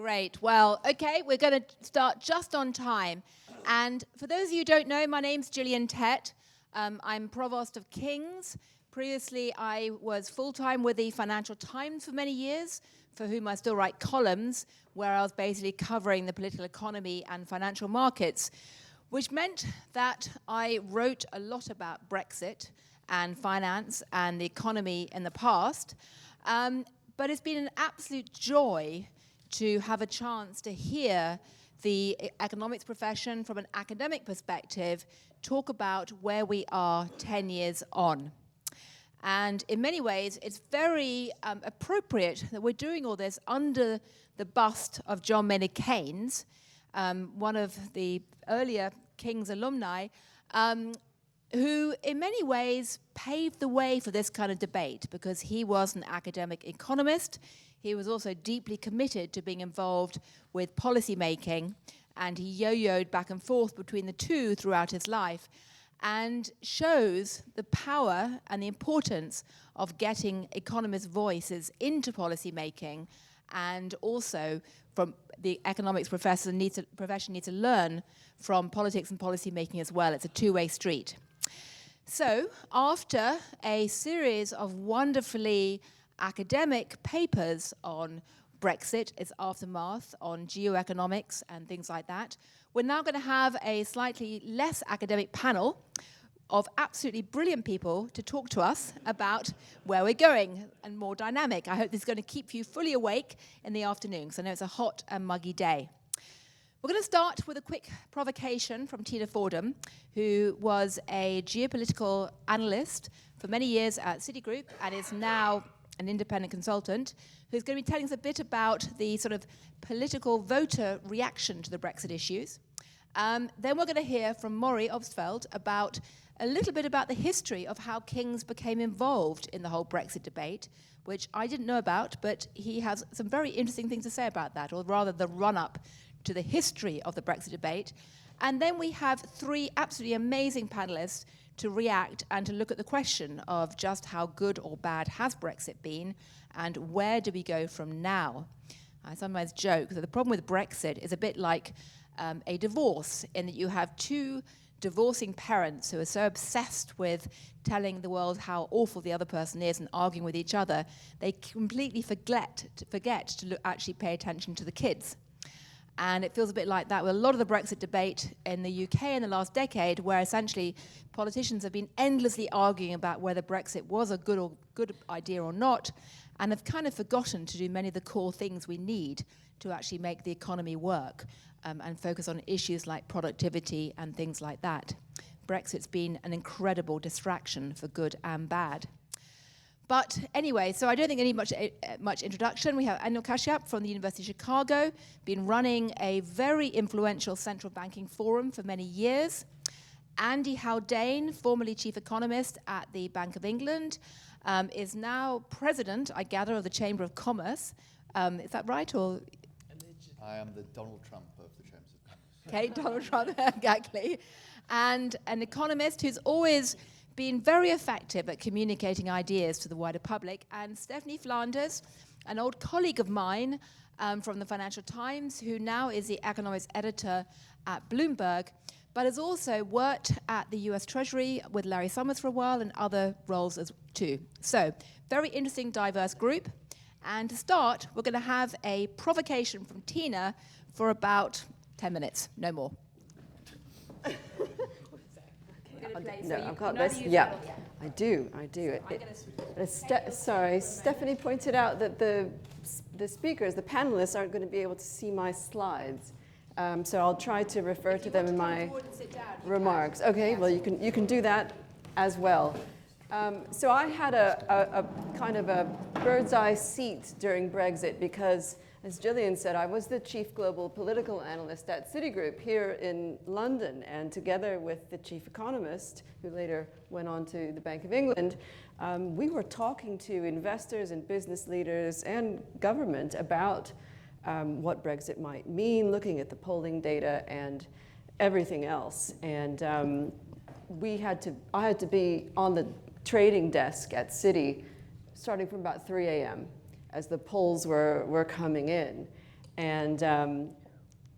Great. Well, okay, we're going to start just on time. And for those of you who don't know, my name's Gillian Tett. I'm Provost of King's. Previously, I was full-time with the Financial Times for many years, for whom I still write columns, where I was basically covering the political economy and financial markets, which meant that I wrote a lot about Brexit and finance and the economy in the past. But it's been an absolute joy to have a chance to hear the economics profession from an academic perspective talk about where we are 10 years on. And in many ways, it's very appropriate that we're doing all this under the bust of John Maynard Keynes, one of the earlier King's alumni, who in many ways paved the way for this kind of debate because he was an academic economist. He was also deeply committed to being involved with policy making, and he yo-yoed back and forth between the two throughout his life, and shows the power and the importance of getting economists' voices into policy making, and also from the economics profession needs to learn from politics and policy making as well. It's a two-way street. So after a series of wonderfully academic papers on Brexit, its aftermath, on geoeconomics and things like that, we're now going to have a slightly less academic panel of absolutely brilliant people to talk to us about where we're going and more dynamic. I hope this is going to keep you fully awake in the afternoon, because I know it's a hot and muggy day. We're going to start with a quick provocation from Tina Fordham, who was a geopolitical analyst for many years at Citigroup and is now an independent consultant, who's going to be telling us a bit about the sort of political voter reaction to the Brexit issues. Then we're going to hear from Maurice Obstfeld about a little bit about the history of how King's became involved in the whole Brexit debate, which I didn't know about, but he has some very interesting things to say about that, or rather the run-up to the history of the Brexit debate. And then we have three absolutely amazing panelists to react and to look at the question of just how good or bad has Brexit been and where do we go from now. I sometimes joke that the problem with Brexit is a bit like a divorce, in that you have two divorcing parents who are so obsessed with telling the world how awful the other person is and arguing with each other, they completely forget to actually pay attention to the kids. And it feels a bit like that with a lot of the Brexit debate in the UK in the last decade, where essentially politicians have been endlessly arguing about whether Brexit was a good idea or not, and have kind of forgotten to do many of the core things we need to actually make the economy work, and focus on issues like productivity and things like that. Brexit's been an incredible distraction for good and bad. But anyway, so I don't think I need much introduction. We have Anil Kashyap from the University of Chicago, been running a very influential central banking forum for many years. Andy Haldane, formerly chief economist at the Bank of England, is now president, I gather, of the Chamber of Commerce. Is that right? Or I am the Donald Trump of the Chambers of Commerce. Okay, Donald Trump, exactly. And an economist who's always been very effective at communicating ideas to the wider public. And Stephanie Flanders, an old colleague of mine from the Financial Times, who now is the economics editor at Bloomberg, but has also worked at the US Treasury with Larry Summers for a while and other roles as too. So, very interesting, diverse group. And to start, we're going to have a provocation from Tina for about 10 minutes, no more. No, I've got this. Yeah, I do. Sorry, Stephanie pointed out that the speakers, the panelists, aren't going to be able to see my slides. So I'll try to refer to them in my remarks. Okay, well, you can do that as well. So I had a kind of a bird's eye seat during Brexit because, as Gillian said, I was the chief global political analyst at Citigroup here in London, and together with the chief economist, who later went on to the Bank of England, we were talking to investors and business leaders and government about what Brexit might mean, looking at the polling data and everything else. And I had to be on the trading desk at Citi starting from about 3 a.m. as the polls were coming in. And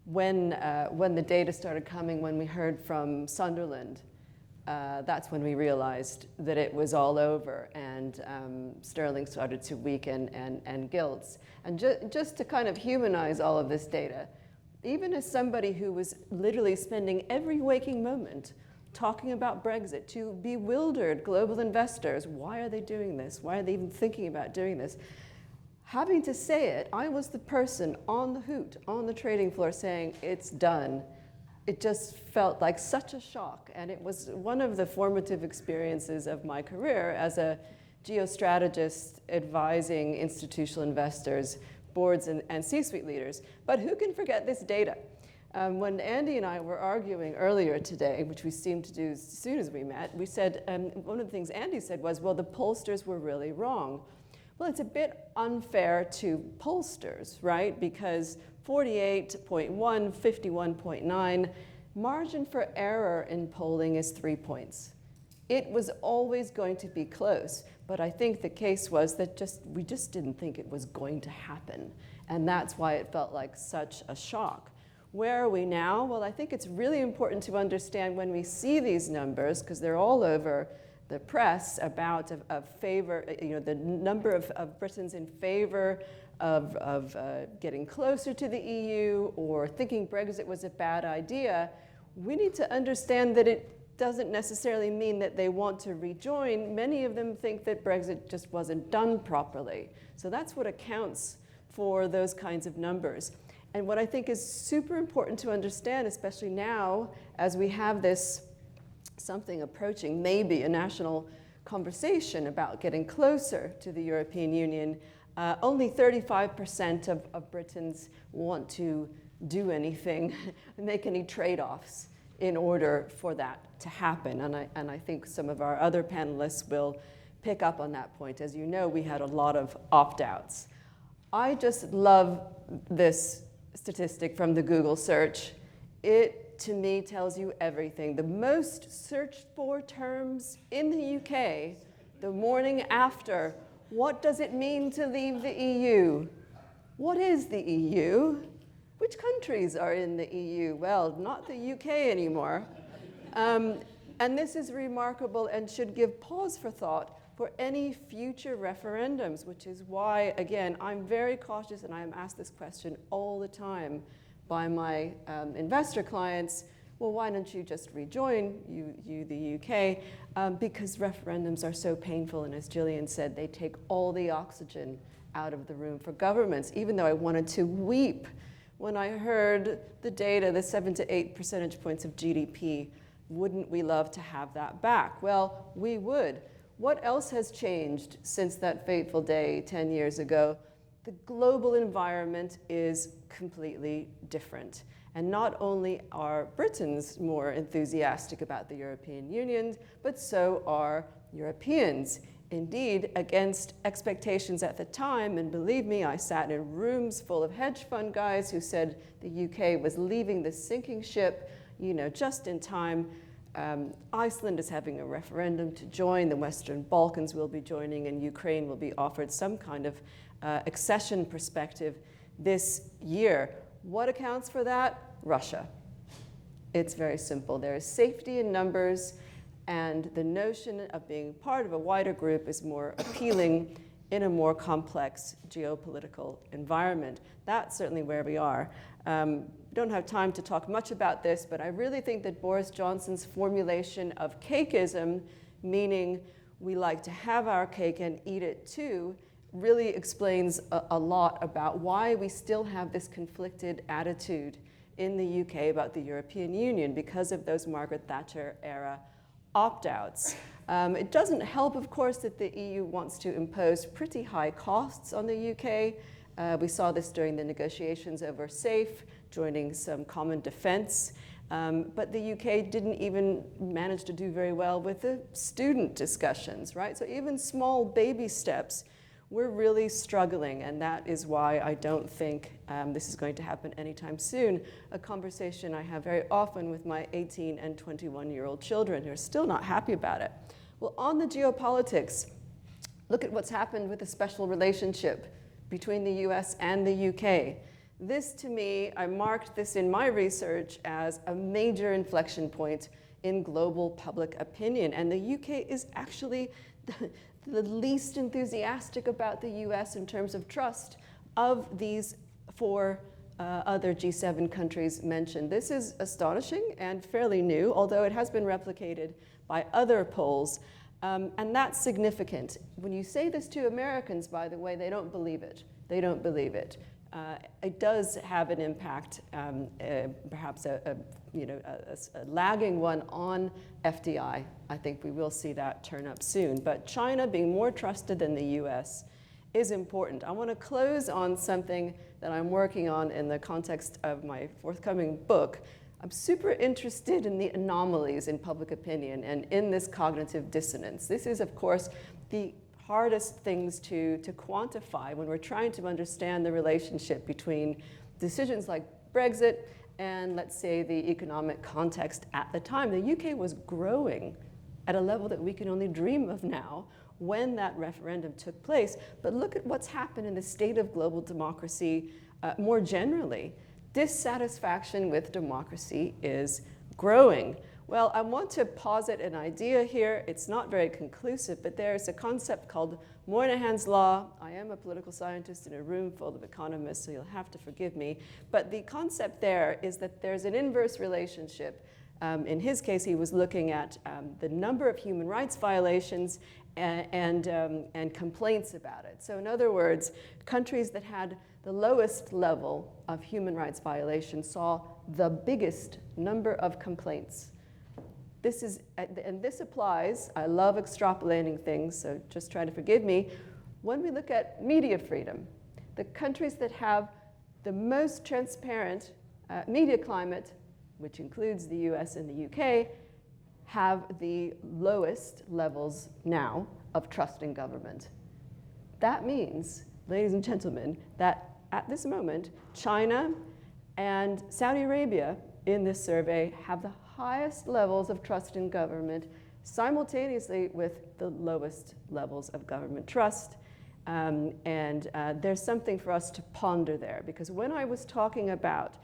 when the data started coming, when we heard from Sunderland, that's when we realized that it was all over, and sterling started to weaken and gilts. And just to kind of humanize all of this data, even as somebody who was literally spending every waking moment talking about Brexit to bewildered global investors, why are they doing this? Why are they even thinking about doing this? Having to say it, I was the person on the hoot, on the trading floor saying, it's done. It just felt like such a shock. And it was one of the formative experiences of my career as a geostrategist advising institutional investors, boards, and C-suite leaders. But who can forget this data? When Andy and I were arguing earlier today, which we seemed to do as soon as we met, we said, one of the things Andy said was, well, the pollsters were really wrong. Well, it's a bit unfair to pollsters, right? Because 48.1, 51.9, margin for error in polling is 3 points. It was always going to be close, but I think the case was that we just didn't think it was going to happen. And that's why it felt like such a shock. Where are we now? Well, I think it's really important to understand when we see these numbers, because they're all over the press about favor, the number of Britons in favor of getting closer to the EU or thinking Brexit was a bad idea. We need to understand that it doesn't necessarily mean that they want to rejoin. Many of them think that Brexit just wasn't done properly. So that's what accounts for those kinds of numbers. And what I think is super important to understand, especially now, as we have this something approaching, maybe a national conversation about getting closer to the European Union, only 35% of Britons want to do anything, make any trade-offs in order for that to happen. And I think some of our other panelists will pick up on that point. As you know, we had a lot of opt-outs. I just love this statistic from the Google search. It, to me, tells you everything. The most searched for terms in the UK the morning after. What does it mean to leave the EU? What is the EU? Which countries are in the EU? Well, not the UK anymore. And this is remarkable and should give pause for thought for any future referendums, which is why, again, I'm very cautious, and I am asked this question all the time by my investor clients. Well, why don't you just rejoin, the UK? Because referendums are so painful, and as Gillian said, they take all the oxygen out of the room for governments, even though I wanted to weep when I heard the data, the 7 to 8 percentage points of GDP. Wouldn't we love to have that back? Well, we would. What else has changed since that fateful day 10 years ago? The global environment is completely different. And not only are Britons more enthusiastic about the European Union, but so are Europeans. Indeed, against expectations at the time, and believe me, I sat in rooms full of hedge fund guys who said the UK was leaving the sinking ship, just in time. Iceland is having a referendum to join. The Western Balkans will be joining, and Ukraine will be offered some kind of accession perspective this year. What accounts for that? Russia. It's very simple. There is safety in numbers, and the notion of being part of a wider group is more appealing in a more complex geopolitical environment. That's certainly where we are. Don't have time to talk much about this, but I really think that Boris Johnson's formulation of cakeism, meaning we like to have our cake and eat it too, really explains a lot about why we still have this conflicted attitude in the UK about the European Union because of those Margaret Thatcher era opt-outs. It doesn't help, of course, that the EU wants to impose pretty high costs on the UK. We saw this during the negotiations over SAFE, joining some common defense. But the UK didn't even manage to do very well with the student discussions, right? So even small baby steps, we're really struggling, and that is why I don't think this is going to happen anytime soon. A conversation I have very often with my 18 and 21-year-old children who are still not happy about it. Well, on the geopolitics, look at what's happened with the special relationship between the US and the UK. This, to me, I marked this in my research as a major inflection point in global public opinion. And the UK is actually the least enthusiastic about the US in terms of trust of these four other G7 countries mentioned. This is astonishing and fairly new, although it has been replicated by other polls. And that's significant. When you say this to Americans, by the way, they don't believe it. They don't believe it. It does have an impact, perhaps a lagging one on FDI. I think we will see that turn up soon. But China being more trusted than the US is important. I want to close on something that I'm working on in the context of my forthcoming book. I'm super interested in the anomalies in public opinion and in this cognitive dissonance. This is, of course, the hardest things to quantify when we're trying to understand the relationship between decisions like Brexit and, let's say, the economic context at the time. The UK was growing at a level that we can only dream of now when that referendum took place. But look at what's happened in the state of global democracy more generally. Dissatisfaction with democracy is growing. Well, I want to posit an idea here. It's not very conclusive, but there's a concept called Moynihan's Law. I am a political scientist in a room full of economists, so you'll have to forgive me. But the concept there is that there's an inverse relationship. In his case, he was looking at the number of human rights violations and complaints about it. So in other words, countries that had the lowest level of human rights violations saw the biggest number of complaints. And this applies, I love extrapolating things, so just try to forgive me. When we look at media freedom, the countries that have the most transparent media climate, which includes the US and the UK, have the lowest levels now of trust in government. That means, ladies and gentlemen, that at this moment, China and Saudi Arabia in this survey have the highest levels of trust in government simultaneously with the lowest levels of government trust. There's something for us to ponder there, because when I was talking about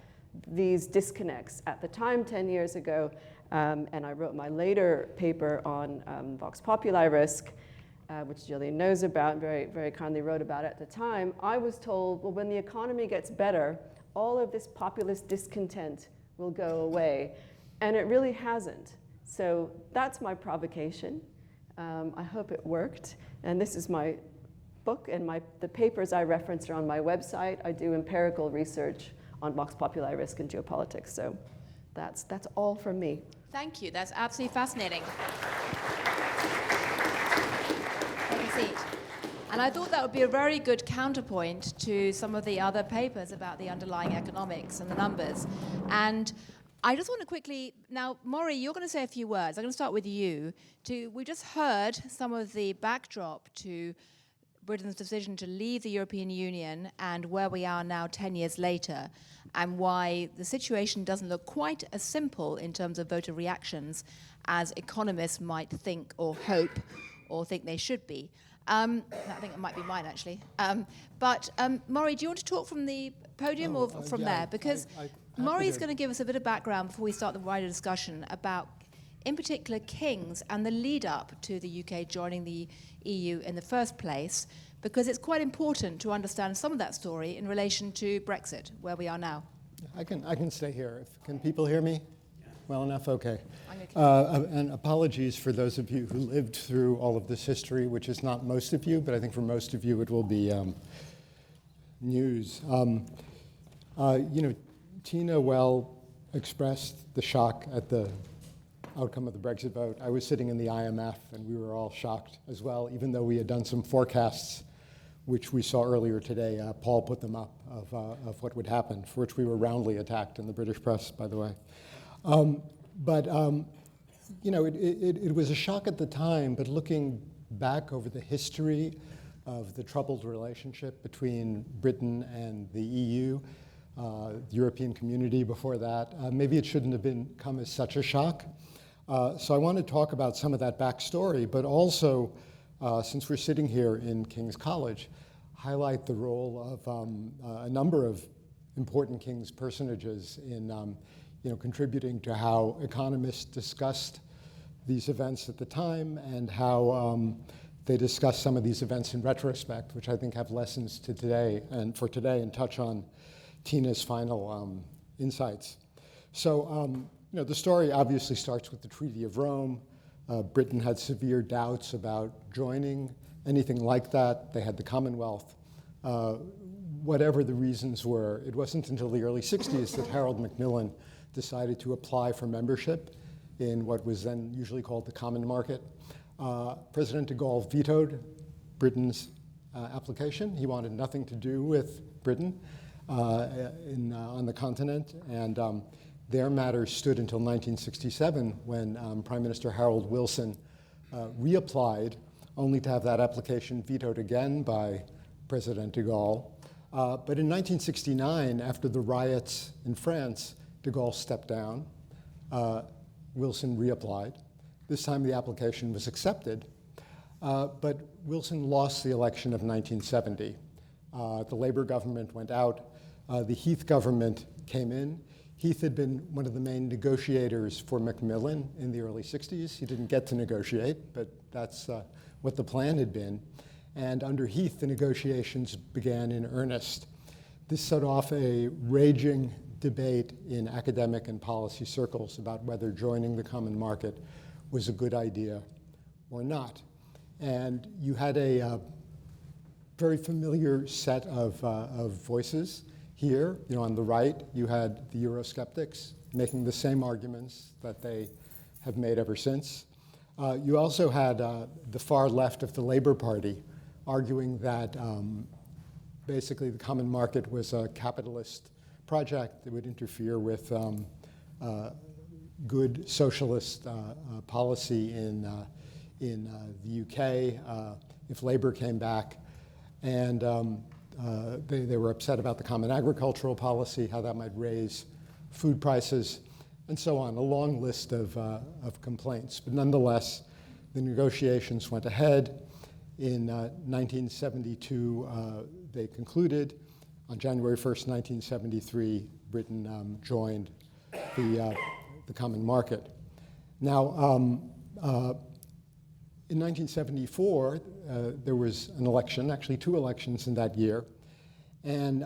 these disconnects at the time 10 years ago, and I wrote my later paper on Vox Populi risk, which Gillian knows about, very, very kindly wrote about at the time, I was told, well, when the economy gets better, all of this populist discontent will go away. And it really hasn't. So that's my provocation. I hope it worked. And this is my book, and the papers I reference are on my website. I do empirical research on Vox Populi risk and geopolitics. So that's all from me. Thank you. That's absolutely fascinating. Take a seat. And I thought that would be a very good counterpoint to some of the other papers about the underlying economics and the numbers. And I just want to quickly, now, Maury, you're going to say a few words. I'm going to start with you. We just heard some of the backdrop to Britain's decision to leave the European Union and where we are now 10 years later, and why the situation doesn't look quite as simple in terms of voter reactions as economists might think or hope or think they should be. I think it might be mine, actually. But Maury, do you want to talk from the podium or from there? Because Maury's going to give us a bit of background before we start the wider discussion about, in particular, King's and the lead up to the UK joining the EU in the first place, because it's quite important to understand some of that story in relation to Brexit, where we are now. I can stay here. Can people hear me? Well enough? Okay. And apologies for those of you who lived through all of this history, which is not most of you, but I think for most of you it will be news. Tina well expressed the shock at the outcome of the Brexit vote. I was sitting in the IMF, and we were all shocked as well, even though we had done some forecasts, which we saw earlier today. Paul put them up of what would happen, for which we were roundly attacked in the British press, by the way. It was a shock at the time, but looking back over the history of the troubled relationship between Britain and the EU, the European community before that, maybe it shouldn't have come as such a shock. So I want to talk about some of that backstory, but also, since we're sitting here in King's College, highlight the role of a number of important King's personages in contributing to how economists discussed these events at the time and how they discuss some of these events in retrospect, which I think have lessons to today and touch on Tina's final insights. So, the story obviously starts with the Treaty of Rome. Britain had severe doubts about joining anything like that. They had the Commonwealth. Whatever the reasons were, it wasn't until the early 60s that Harold Macmillan decided to apply for membership in what was then usually called the Common Market. President de Gaulle vetoed Britain's application. He wanted nothing to do with Britain on the continent, and their matters stood until 1967 when Prime Minister Harold Wilson reapplied, only to have that application vetoed again by President de Gaulle. But in 1969, after the riots in France, de Gaulle stepped down. Wilson reapplied. This time the application was accepted, but Wilson lost the election of 1970. The Labour government went out. The Heath government came in. Heath had been one of the main negotiators for Macmillan in the early 60s. He didn't get to negotiate, but that's what the plan had been. And under Heath, the negotiations began in earnest. This set off a raging debate in academic and policy circles about whether joining the common market was a good idea or not. And you had a very familiar set of voices here. On the right, you had the Eurosceptics making the same arguments that they have made ever since. You also had the far left of the Labour Party arguing that basically the common market was a capitalist project that would interfere with good socialist policy in the UK if Labour came back. And they were upset about the common agricultural policy, how that might raise food prices, and so on, a long list of complaints. But nonetheless, the negotiations went ahead. In 1972, they concluded. On January 1st, 1973, Britain joined the common market. Now, in 1974, there was an election, actually 2 elections in that year, and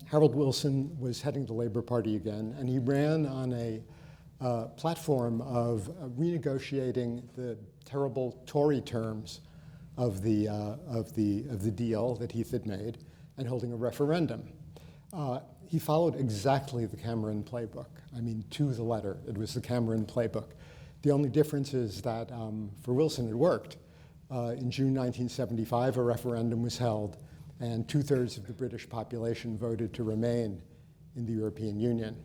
Harold Wilson was heading the Labour Party again, and he ran on a platform of renegotiating the terrible Tory terms of the deal that Heath had made and holding a referendum. He followed exactly the Cameron playbook. I mean, to the letter, it was the Cameron playbook. The only difference is that for Wilson, it worked. In June 1975, a referendum was held, and 2/3 of the British population voted to remain in the European Union.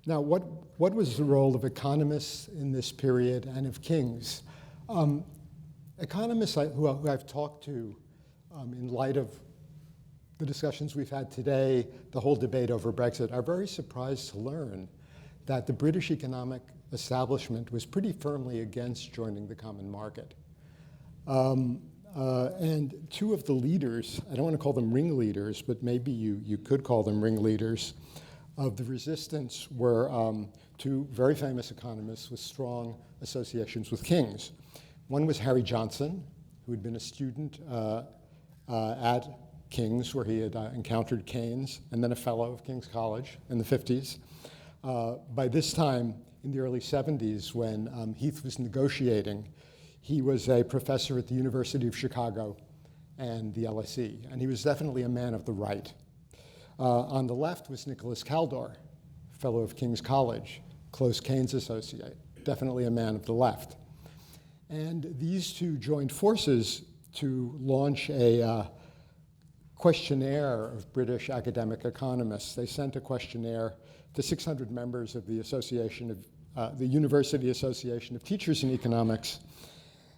Now, what was the role of economists in this period and of kings? Economists who I've talked to in light of the discussions we've had today, the whole debate over Brexit, are very surprised to learn that the British economic establishment was pretty firmly against joining the common market. And 2 of the leaders, I don't want to call them ringleaders, but maybe you could call them ringleaders, of the resistance were 2 very famous economists with strong associations with kings. One was Harry Johnson, who had been a student at King's, where he had encountered Keynes, and then a fellow of King's College in the 50s. By this time, in the early 70s, when Heath was negotiating, he was a professor at the University of Chicago and the LSE, and he was definitely a man of the right. On the left was Nicholas Caldor, fellow of King's College, close Keynes associate, definitely a man of the left. And these 2 joined forces to launch a questionnaire of British academic economists. They sent a questionnaire to 600 members of the the University Association of Teachers in Economics,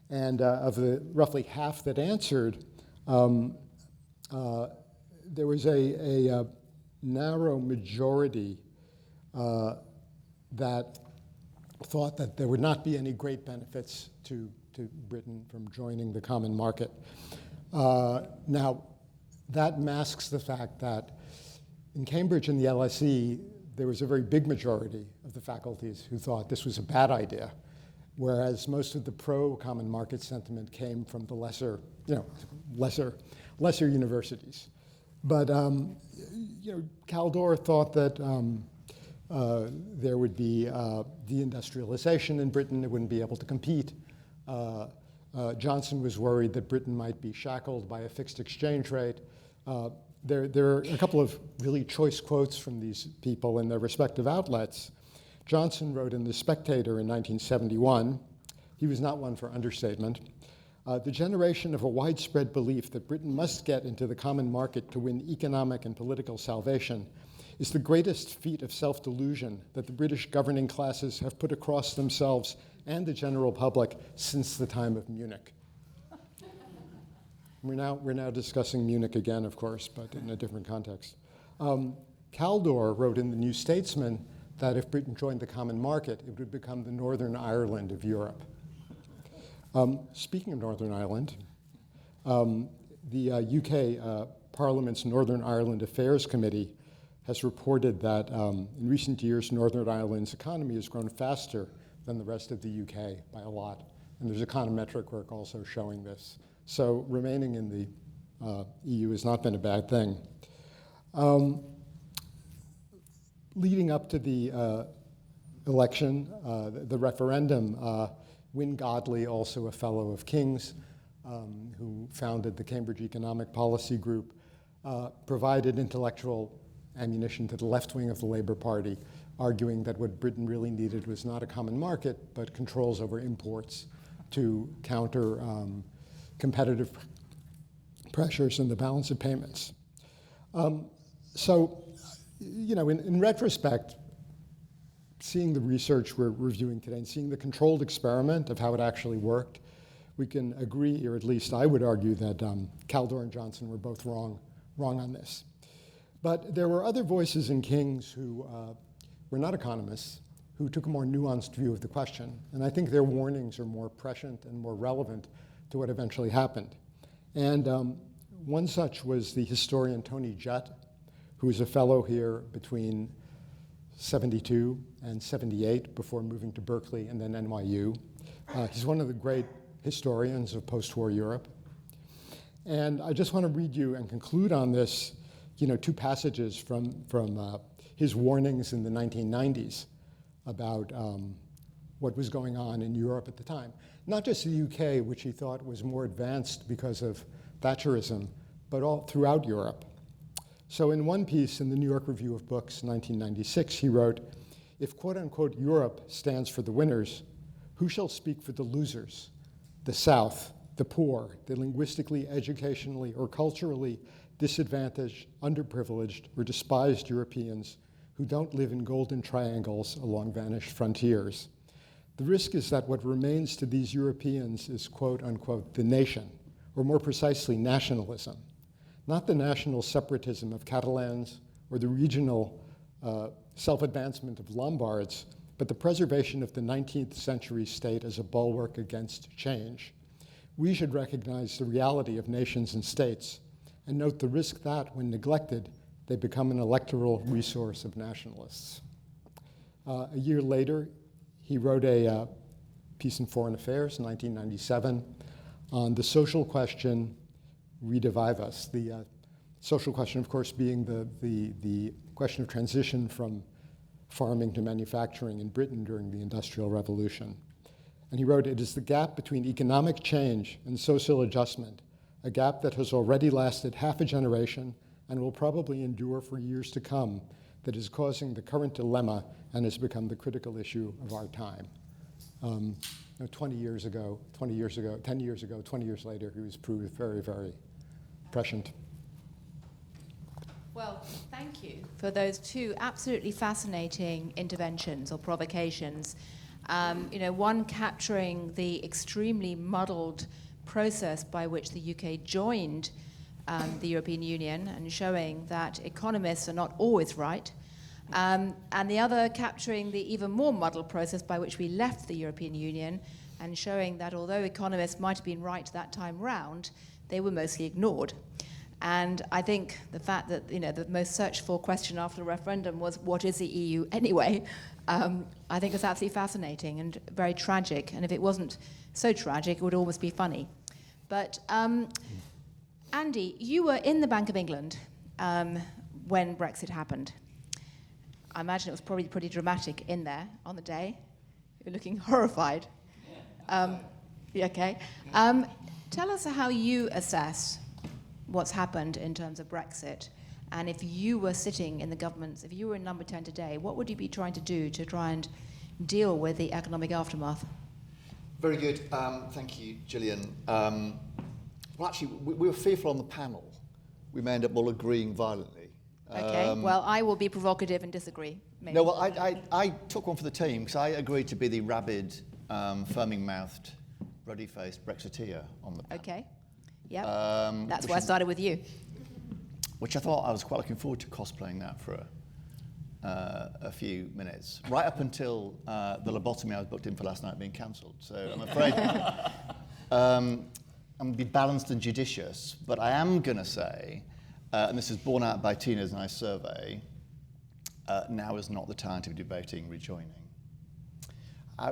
and of the roughly half that answered, there was a narrow majority that thought that there would not be any great benefits to Britain from joining the common market. Now, that masks the fact that In Cambridge and the LSE, there was a very big majority of the faculties who thought this was a bad idea, whereas most of the pro-common market sentiment came from the lesser universities. But Kaldor thought that there would be deindustrialization in Britain; it wouldn't be able to compete. Johnson was worried that Britain might be shackled by a fixed exchange rate. There are a couple of really choice quotes from these people in their respective outlets. Johnson wrote in The Spectator in 1971, he was not one for understatement, the generation of a widespread belief that Britain must get into the common market to win economic and political salvation is the greatest feat of self-delusion that the British governing classes have put across themselves and the general public since the time of Munich. We're now discussing Munich again, of course, but in a different context. Kaldor wrote in the New Statesman that if Britain joined the common market, it would become the Northern Ireland of Europe. Speaking of Northern Ireland, the UK Parliament's Northern Ireland Affairs Committee has reported that in recent years, Northern Ireland's economy has grown faster than the rest of the UK by a lot. And there's econometric work also showing this. So remaining in the EU has not been a bad thing. Leading up to the election, the referendum, Wynne Godley, also a fellow of King's, who founded the Cambridge Economic Policy Group, provided intellectual ammunition to the left wing of the Labour Party, arguing that what Britain really needed was not a common market, but controls over imports to counter competitive pressures in the balance of payments. In retrospect, seeing the research we're reviewing today and seeing the controlled experiment of how it actually worked, we can agree, or at least I would argue, that Kaldor and Johnson were both wrong on this. But there were other voices in King's who were not economists, who took a more nuanced view of the question. And I think their warnings are more prescient and more relevant to what eventually happened. And one such was the historian Tony Judt, who was a fellow here between 72 and 78 before moving to Berkeley and then NYU. He's one of the great historians of post-war Europe. And I just want to read you and conclude on this, two passages from his warnings in the 1990s about what was going on in Europe at the time. Not just the UK, which he thought was more advanced because of Thatcherism, but all throughout Europe. So in one piece in the New York Review of Books, 1996, he wrote, "If quote-unquote Europe stands for the winners, who shall speak for the losers? The South, the poor, the linguistically, educationally, or culturally disadvantaged, underprivileged, or despised Europeans who don't live in golden triangles along vanished frontiers. The risk is that what remains to these Europeans is quote-unquote the nation, or more precisely nationalism. Not the national separatism of Catalans or the regional self-advancement of Lombards, but the preservation of the 19th century state as a bulwark against change. We should recognize the reality of nations and states and note the risk that, when neglected, they become an electoral resource of nationalists." A year later, he wrote a piece in Foreign Affairs, 1997, on the social question, Redevive Us. The social question, of course, being the question of transition from farming to manufacturing in Britain during the Industrial Revolution. And he wrote, "It is the gap between economic change and social adjustment, a gap that has already lasted half a generation and will probably endure for years to come, that is causing the current dilemma and has become the critical issue of our time." 10 years ago, 20 years later, he was proved very, very prescient. Well, thank you for those two absolutely fascinating interventions or provocations. One capturing the extremely muddled process by which the UK joined the European Union and showing that economists are not always right. And the other capturing the even more muddled process by which we left the European Union and showing that although economists might have been right that time round, they were mostly ignored. And I think the fact that, the most searched for question after the referendum was, what is the EU anyway? I think it's absolutely fascinating and very tragic. And if it wasn't so tragic, it would almost be funny. But Andy, you were in the Bank of England when Brexit happened. I imagine it was probably pretty dramatic in there on the day. You're looking horrified. Okay. Tell us how you assess what's happened in terms of Brexit. And if you were sitting in the governments, if you were in number 10 today, what would you be trying to do to try and deal with the economic aftermath? Very good. Thank you, Gillian. Well, actually, we were fearful on the panel. We may end up all agreeing violently. Okay, well, I will be provocative and disagree. Maybe. No, well, I took one for the team because I agreed to be the rabid, foaming-mouthed, ruddy-faced Brexiteer on the panel. Okay, yeah. That's why I started with you. Which I thought I was quite looking forward to cosplaying that for a few minutes, right up until the lobotomy I was booked in for last night being cancelled. So I'm afraid I'm going to be balanced and judicious, but I am going to say, and this is borne out by Tina's nice survey, now is not the time to be debating rejoining.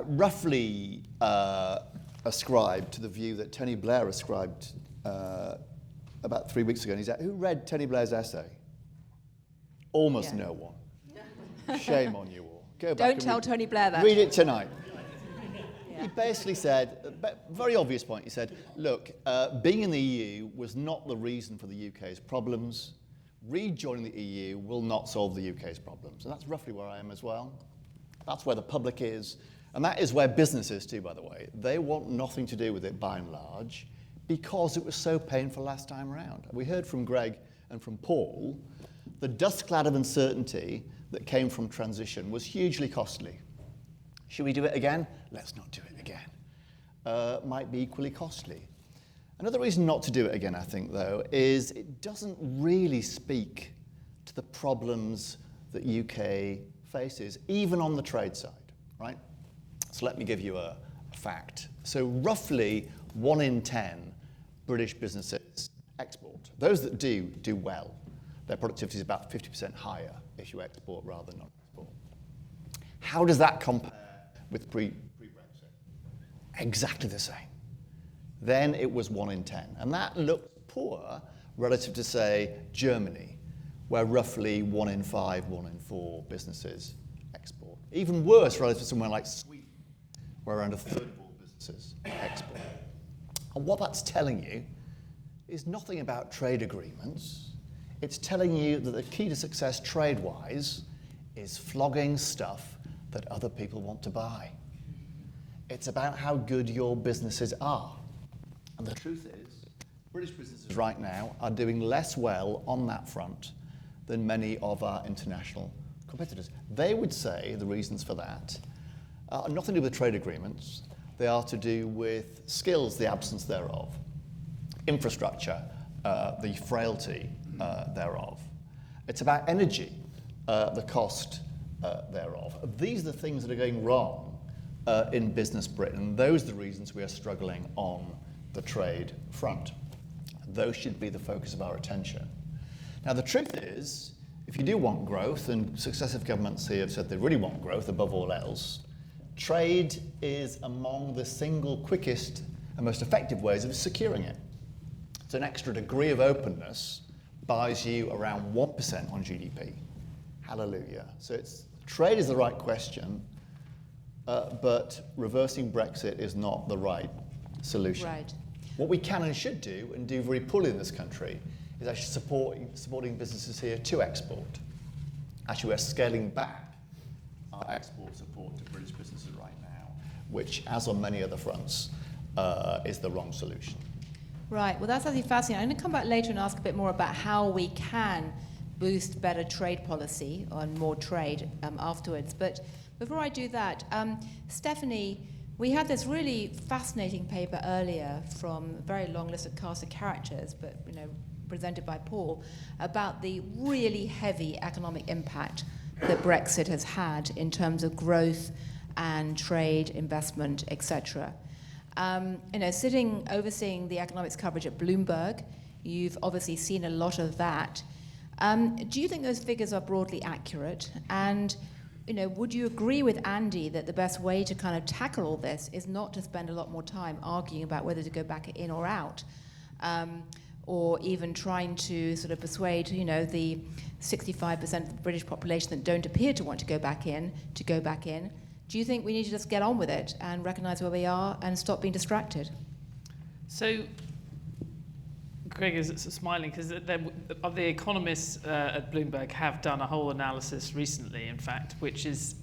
Roughly ascribed to the view that Tony Blair ascribed about 3 weeks ago, and he said, who read Tony Blair's essay? Almost no one. Shame on you all. Go back. Don't tell Tony Blair that. Read it tonight. Yeah. He basically said, very obvious point, he said, look, being in the EU was not the reason for the UK's problems. Rejoining the EU will not solve the UK's problems. And that's roughly where I am as well. That's where the public is. And that is where business is too, by the way. They want nothing to do with it by and large, because it was so painful last time around. We heard from Greg and from Paul, the dust cloud of uncertainty that came from transition was hugely costly. Should we do it again? Let's not do it again. Might be equally costly. Another reason not to do it again, I think, though, is it doesn't really speak to the problems that UK faces, even on the trade side, right? So let me give you a fact. So roughly 1 in 10 British businesses export. Those that do well. Their productivity is about 50% higher if you export rather than non-export. How does that compare with pre-Brexit? Exactly the same. Then it was 1 in 10. And that looked poor relative to, say, Germany, where roughly 1 in 5, 1 in 4 businesses export. Even worse relative to somewhere like Sweden, where around a third of all businesses export. And what that's telling you is nothing about trade agreements. It's telling you that the key to success trade-wise is flogging stuff that other people want to buy. It's about how good your businesses are. And the truth is, British businesses right now are doing less well on that front than many of our international competitors. They would say the reasons for that are nothing to do with trade agreements. They are to do with skills, the absence thereof, infrastructure, the frailty thereof. It's about energy, the cost thereof. These are the things that are going wrong in business Britain. Those are the reasons we are struggling on the trade front. Those should be the focus of our attention. Now, the truth is, if you do want growth, and successive governments here have said they really want growth above all else, trade is among the single quickest and most effective ways of securing it. So an extra degree of openness buys you around 1% on GDP. Hallelujah. So trade is the right question, but reversing Brexit is not the right solution. Right. What we can and should do, and do very poorly in this country, is actually supporting businesses here to export. Actually, we're scaling back our export support to British businesses right now, which, as on many other fronts, is the wrong solution. Right, well that's actually fascinating. I'm going to come back later and ask a bit more about how we can boost better trade policy and more trade afterwards. But before I do that, Stephanie, we had this really fascinating paper earlier from a very long list of cast of characters, but presented by Paul, about the really heavy economic impact that Brexit has had in terms of growth and trade, investment, etc. Overseeing the economics coverage at Bloomberg You've obviously seen a lot of that. Do you think those figures are broadly accurate? And would you agree with Andy that the best way to kind of tackle all this is not to spend a lot more time arguing about whether to go back in or out, or even trying to sort of persuade, the 65% of the British population that don't appear to want to go back in, to go back in? Do you think we need to just get on with it and recognise where we are and stop being distracted? So, Greg is smiling because the economists at Bloomberg have done a whole analysis recently, in fact, which is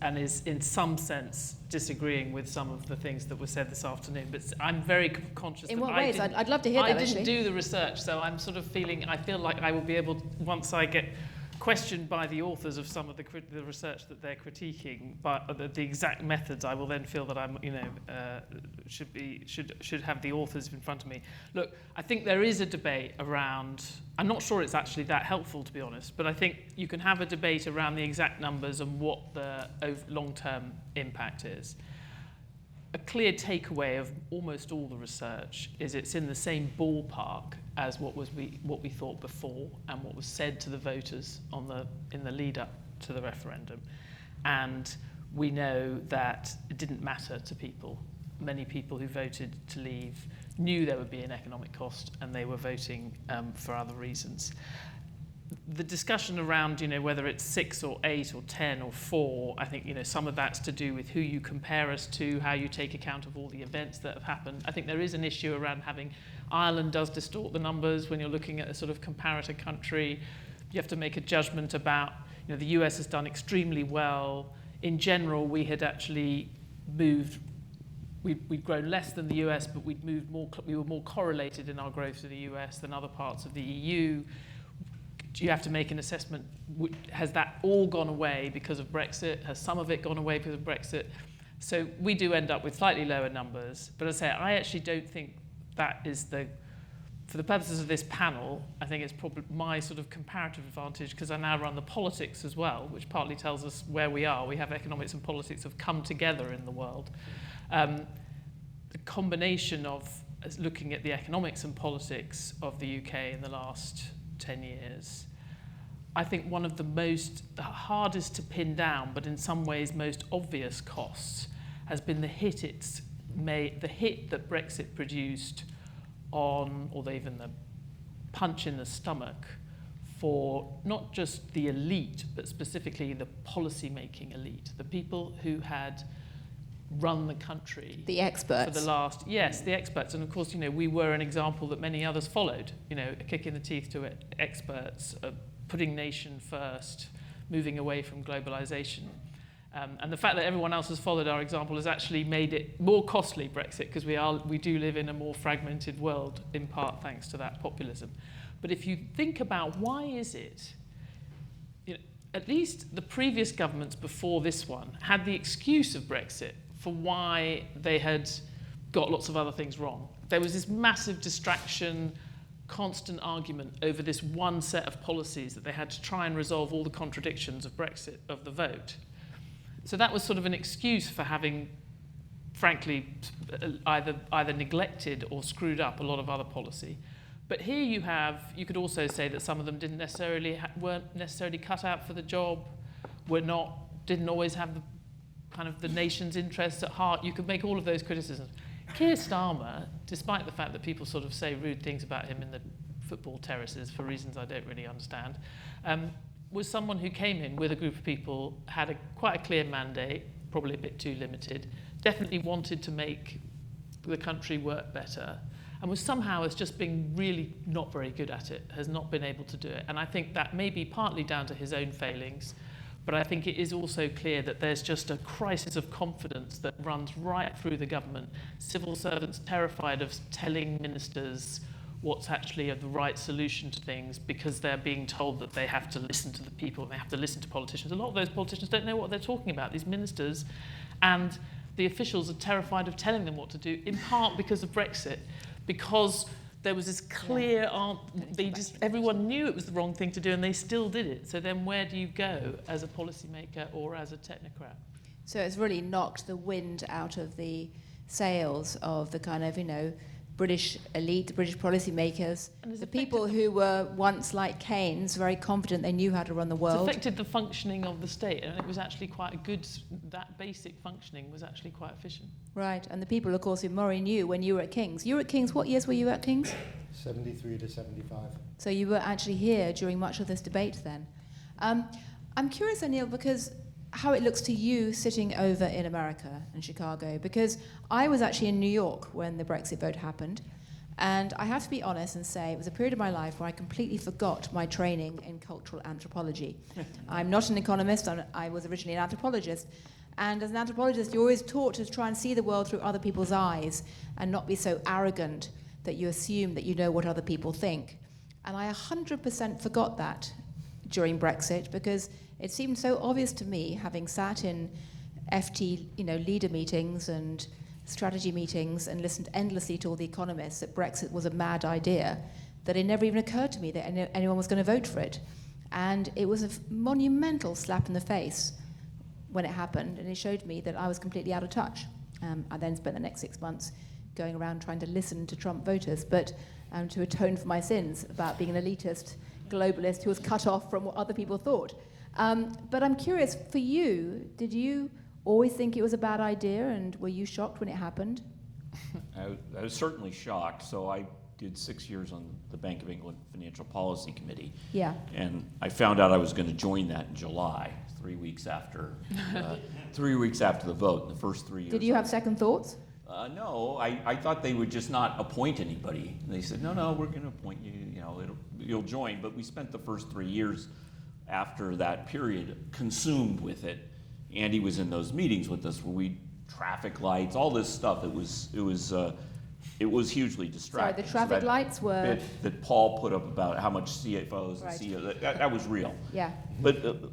in some sense disagreeing with some of the things that were said this afternoon. But I'm very conscious. In what ways? I'd love to hear that. I didn't do the research, so I'm sort of I feel like I will be able, once I get questioned by the authors of some of the research that they're critiquing, but the exact methods, I will then feel that I'm, should have the authors in front of me. Look, I think there is a debate around. I'm not sure it's actually that helpful, to be honest, but I think you can have a debate around the exact numbers and what the long-term impact is. A clear takeaway of almost all the research is it's in the same ballpark as what we thought before and what was said to the voters in the lead up to the referendum. And we know that it didn't matter to people. Many people who voted to leave knew there would be an economic cost and they were voting for other reasons. The discussion around, whether it's 6 or 8 or 10 or 4, I think, some of that's to do with who you compare us to, how you take account of all the events that have happened. I think there is an issue around having Ireland does distort the numbers when you're looking at a sort of comparator country. You have to make a judgment about, the US has done extremely well. In general, we had actually moved. We'd grown less than the US, but we were more correlated in our growth to the US than other parts of the EU. You have to make an assessment. Has that all gone away because of Brexit? Has some of it gone away because of Brexit? So we do end up with slightly lower numbers. But as I say, I actually don't think that is for the purposes of this panel, I think it's probably my sort of comparative advantage because I now run the politics as well, which partly tells us where we are. We have economics and politics have come together in the world. The combination of looking at the economics and politics of the UK in the last 10 years, I think one of the hardest to pin down, but in some ways most obvious costs, has been the hit that Brexit produced on, or even the punch in the stomach for not just the elite, but specifically the policy-making elite, the people who had run the country. The experts. For the last, yes, the experts. And of course, we were an example that many others followed, a kick in the teeth to experts, putting nation first, moving away from globalization. And the fact that everyone else has followed our example has actually made it more costly, Brexit, because we do live in a more fragmented world, in part thanks to that populism. But if you think about why is it, at least the previous governments before this one had the excuse of Brexit for why they had got lots of other things wrong. There was this massive distraction, constant argument over this one set of policies that they had to try and resolve all the contradictions of Brexit, of the vote. So that was sort of an excuse for having, frankly, either neglected or screwed up a lot of other policy. But here you could also say that some of them weren't necessarily cut out for the job, didn't always have the nation's interests at heart. You could make all of those criticisms. Keir Starmer, despite the fact that people sort of say rude things about him in the football terraces for reasons I don't really understand, was someone who came in with a group of people, had quite a clear mandate, probably a bit too limited, definitely wanted to make the country work better, and was somehow has just been really not very good at it, has not been able to do it. And I think that may be partly down to his own failings, but I think it is also clear that there's just a crisis of confidence that runs right through the government. Civil servants terrified of telling ministers what's actually the right solution to things because they're being told that they have to listen to the people and they have to listen to politicians. A lot of those politicians don't know what they're talking about, these ministers, and the officials are terrified of telling them what to do, in part because of Brexit, because there was this clear, everyone knew it was the wrong thing to do and they still did it. So then where do you go as a policymaker or as a technocrat? So it's really knocked the wind out of the sails of the kind of, British elite, the British policymakers, And it's the people who were once like Keynes, very confident they knew how to run the It's world. affected the functioning of the state, and it was actually quite a good, that basic functioning was actually quite efficient. Right, and the people, of course, who Murray knew when you were at King's. You were at King's, what years were you at King's? 73 to 75. So you were actually here during much of this debate then. I'm curious, Anil, because how it looks to you sitting over in America and Chicago, because I was actually in New York when the Brexit vote happened, and I have to be honest and say it was a period of my life where I completely forgot my training in cultural anthropology. I'm not an economist, I was originally an anthropologist, and as an anthropologist you're always taught to try and see the world through other people's eyes and not be so arrogant that you assume that you know what other people think. And I 100% forgot that during Brexit, because it seemed so obvious to me, having sat in FT, leader meetings and strategy meetings and listened endlessly to all the economists, that Brexit was a mad idea, that it never even occurred to me that anyone was going to vote for it. And it was a monumental slap in the face when it happened, and it showed me that I was completely out of touch. I then spent the next 6 months going around trying to listen to Trump voters, but to atone for my sins about being an elitist globalist who was cut off from what other people thought. But I'm curious, for you, did you always think it was a bad idea, and were you shocked when it happened? I was certainly shocked. So I did 6 years on the Bank of England Financial Policy Committee. Yeah. And I found out I was going to join that in July, 3 weeks after, 3 weeks after the vote. In the first 3 years. Did you have second thoughts? No, I thought they would just not appoint anybody. And they said, no, we're going to appoint you. You'll join. But we spent the first 3 years after that period consumed with it. Andy was in those meetings with us where we traffic lights, all this stuff. It was hugely distracting. Sorry, the traffic lights were that Paul put up about how much CFOs Right. and CEOs that was real. Yeah. But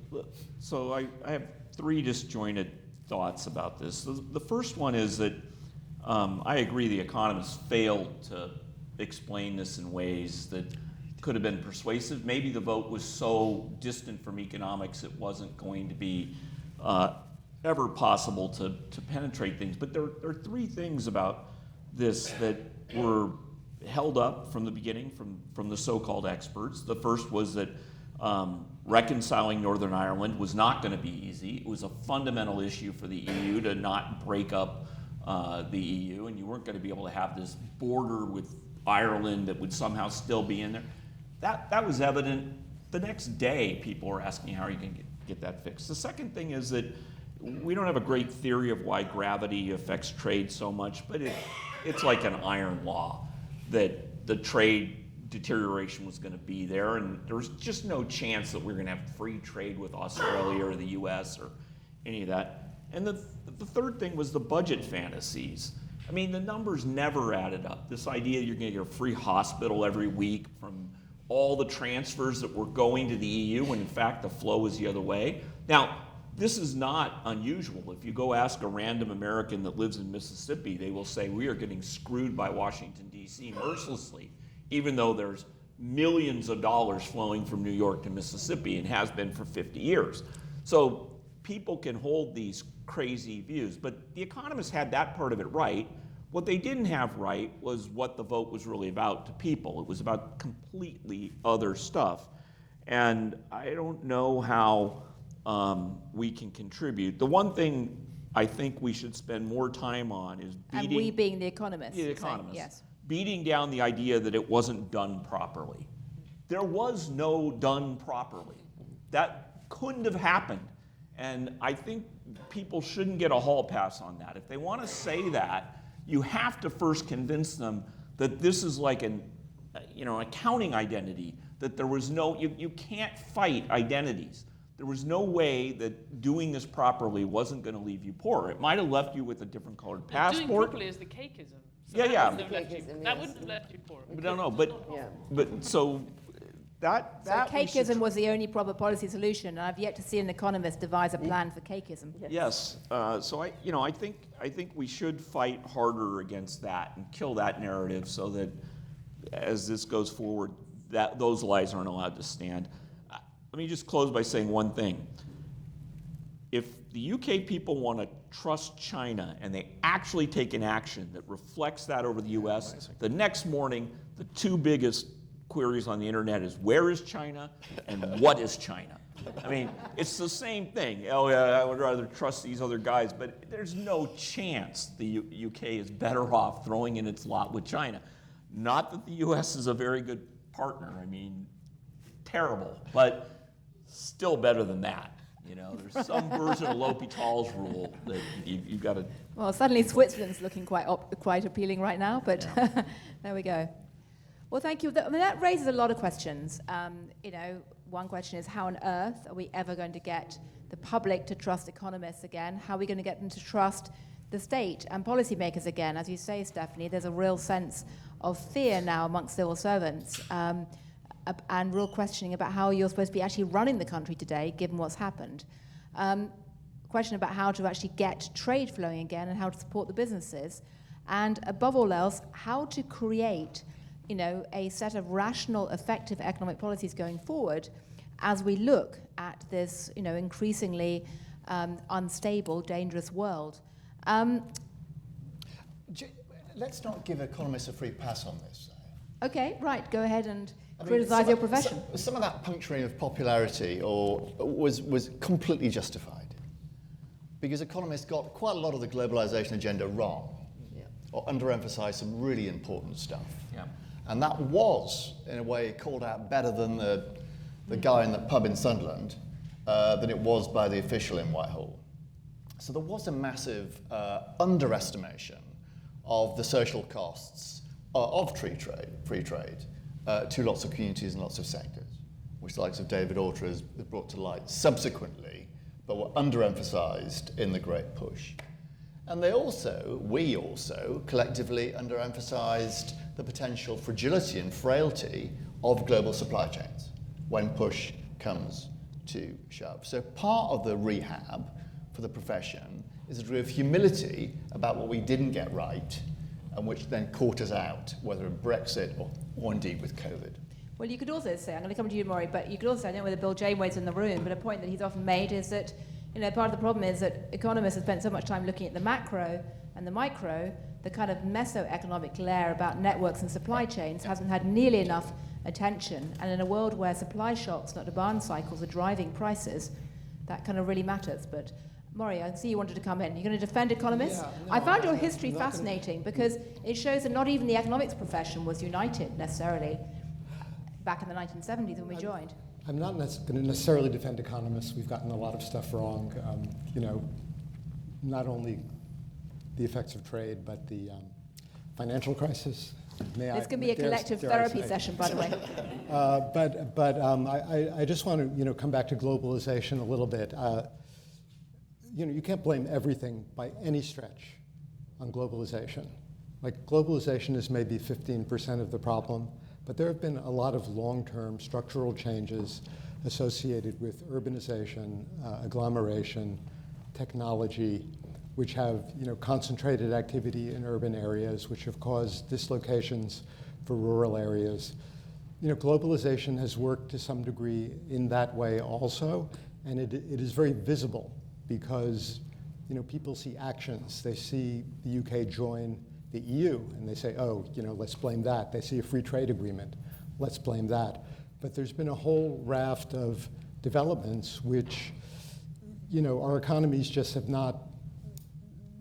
so I have three disjointed thoughts about this. The first one is that I agree the economists failed to explain this in ways that could have been persuasive. Maybe the vote was so distant from economics it wasn't going to be ever possible to penetrate things. But there are three things about this that were held up from the beginning from the so-called experts. The first was that reconciling Northern Ireland was not going to be easy. It was a fundamental issue for the EU to not break up the EU, and you weren't going to be able to have this border with Ireland that would somehow still be in there. That was evident. The next day, people were asking, how are you going to get that fixed? The second thing is that we don't have a great theory of why gravity affects trade so much, but it's like an iron law that the trade deterioration was going to be there, and there was just no chance that we were going to have free trade with Australia or the US or any of that. And the third thing was the budget fantasies. I mean, the numbers never added up. This idea you're going to get a free hospital every week from all the transfers that were going to the EU, when in fact the flow was the other way. Now, this is not unusual. If you go ask a random American that lives in Mississippi, they will say we are getting screwed by Washington, D.C. mercilessly, even though there's millions of dollars flowing from New York to Mississippi and has been for 50 years. So people can hold these crazy views, but the economists had that part of it right. What they didn't have right was what the vote was really about to people. It was about completely other stuff. And I don't know how we can contribute. The one thing I think we should spend more time on is beating... And we being the economists. The economists. Yes. Beating down the idea that it wasn't done properly. There was no done properly. That couldn't have happened. And I think people shouldn't get a hall pass on that. If they want to say that, you have to first convince them that this is like an accounting identity, that there was no, you can't fight identities. There was no way that doing this properly wasn't going to leave you poor. It might have left you with a different colored passport. Doing properly is the cakeism. So Yeah, yeah. That wouldn't have left you poor. But so that So cakeism was the only proper policy solution, and I've yet to see an economist devise a plan for cakeism. Yes. So I think we should fight harder against that and kill that narrative, so that as this goes forward, that those lies aren't allowed to stand. Let me just close by saying one thing. if the UK people want to trust China and they actually take an action that reflects that over the US, the next morning, the two biggest queries on the internet is where is China and what is China? I mean, it's the same thing. Oh yeah, I would rather trust these other guys, but there's no chance the UK is better off throwing in its lot with China. Not that the US is a very good partner. I mean, terrible, but still better than that. You know, there's some version of L'Hôpital's rule that you've got to. Well, suddenly Switzerland's looking quite appealing right now, but Yeah. there we go. Well, thank you. I mean, that raises a lot of questions. One question is, how on earth are we ever going to get the public to trust economists again? How are we going to get them to trust the state and policymakers again? As you say, Stephanie, there's a real sense of fear now amongst civil servants and real questioning about how you're supposed to be actually running the country today, given what's happened. Question about how to actually get trade flowing again and how to support the businesses. And above all else, how to create a set of rational, effective economic policies going forward as we look at this, increasingly unstable, dangerous world. Let's not give economists a free pass on this. Okay, right, go ahead and criticize your profession. Some of that puncturing of popularity was completely justified because economists got quite a lot of the globalization agenda wrong or underemphasized some really important stuff. Yeah. And that was, in a way, called out better than the guy in the pub in Sunderland than it was by the official in Whitehall. So there was a massive underestimation of the social costs of free trade to lots of communities and lots of sectors, which the likes of David Autor has brought to light subsequently, but were underemphasized in the Great Push. And we also collectively underemphasized the potential fragility and frailty of global supply chains when push comes to shove. So part of the rehab for the profession is a degree of humility about what we didn't get right and which then caught us out, whether in Brexit or indeed with COVID. Well, you could also say, I'm going to come to you, Maury, but you could also say, I don't know whether Bill Janeway's in the room, but a point that he's often made is that, part of the problem is that economists have spent so much time looking at the macro and the micro, the kind of mesoeconomic layer about networks and supply chains hasn't had nearly enough attention. And in a world where supply shocks, not demand cycles, are driving prices, that kind of really matters. But Maury, I see you wanted to come in. You're going to defend economists? Yeah, no, I found your history fascinating because it shows that not even the economics profession was united necessarily back in the 1970s when we joined. I'm not going to necessarily defend economists. We've gotten a lot of stuff wrong. Not only the effects of trade, but the financial crisis. This can be a collective therapy session, by the way. I just want to come back to globalization a little bit. You can't blame everything by any stretch on globalization. Like globalization is maybe 15% of the problem, but there have been a lot of long-term structural changes associated with urbanization, agglomeration, technology, which have concentrated activity in urban areas, which have caused dislocations for rural areas. Globalization has worked to some degree in that way also, and it is very visible because people see actions. They see the UK join the EU, and they say, oh, let's blame that. They see a free trade agreement, let's blame that. But there's been a whole raft of developments which, our economies just have not,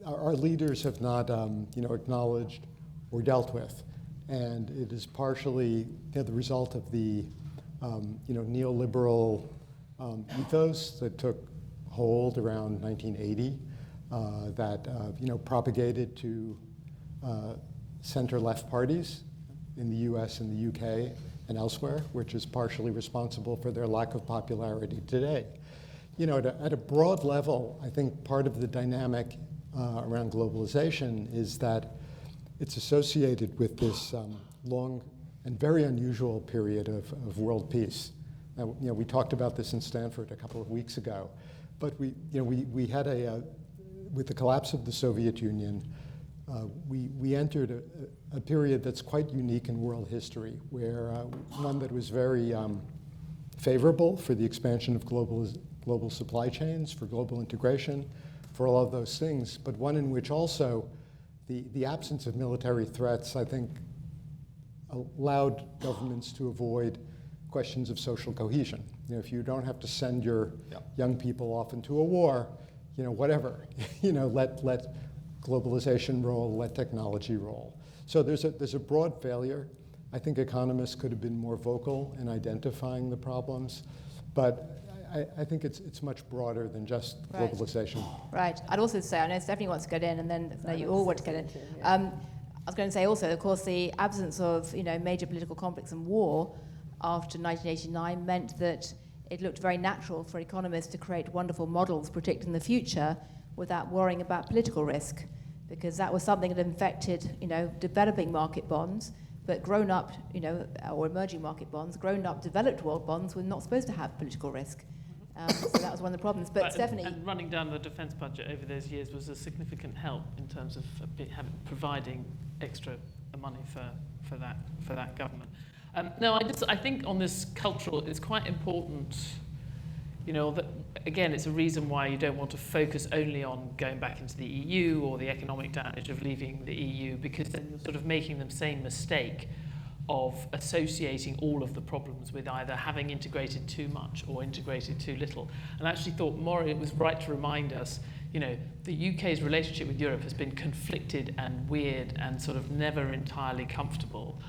our leaders have not, acknowledged or dealt with. And it is partially the result of the, neoliberal ethos that took hold around 1980 that, propagated to center-left parties in the US and the UK and elsewhere, which is partially responsible for their lack of popularity today. At a broad level, I think part of the dynamic around globalization is that it's associated with this long and very unusual period of world peace. Now, we talked about this in Stanford a couple of weeks ago, but we had with the collapse of the Soviet Union, we entered a period that's quite unique in world history, where one that was very favorable for the expansion of global supply chains, for global integration, for all of those things, but one in which also the absence of military threats, I think, allowed governments to avoid questions of social cohesion. If you don't have to send your young people off into a war, whatever, let globalization roll, let technology roll. So there's a broad failure. I think economists could have been more vocal in identifying the problems, but I think it's much broader than just globalization. Right. I'd also say, I know Stephanie wants to get in, and then you all want to get in. I was going to say also, of course, the absence of major political conflicts and war after 1989 meant that it looked very natural for economists to create wonderful models predicting the future without worrying about political risk, because that was something that infected developing market bonds. But grown-up, or emerging market bonds, grown-up developed world bonds were not supposed to have political risk. So that was one of the problems. But Stephanie... And running down the defence budget over those years was a significant help in terms of providing extra money for that government. No, I think on this cultural, it's quite important, that, again, it's a reason why you don't want to focus only on going back into the EU or the economic damage of leaving the EU, because then you're sort of making the same mistake of associating all of the problems with either having integrated too much or integrated too little. And I actually thought Maurice was right to remind us, the UK's relationship with Europe has been conflicted and weird and sort of never entirely comfortable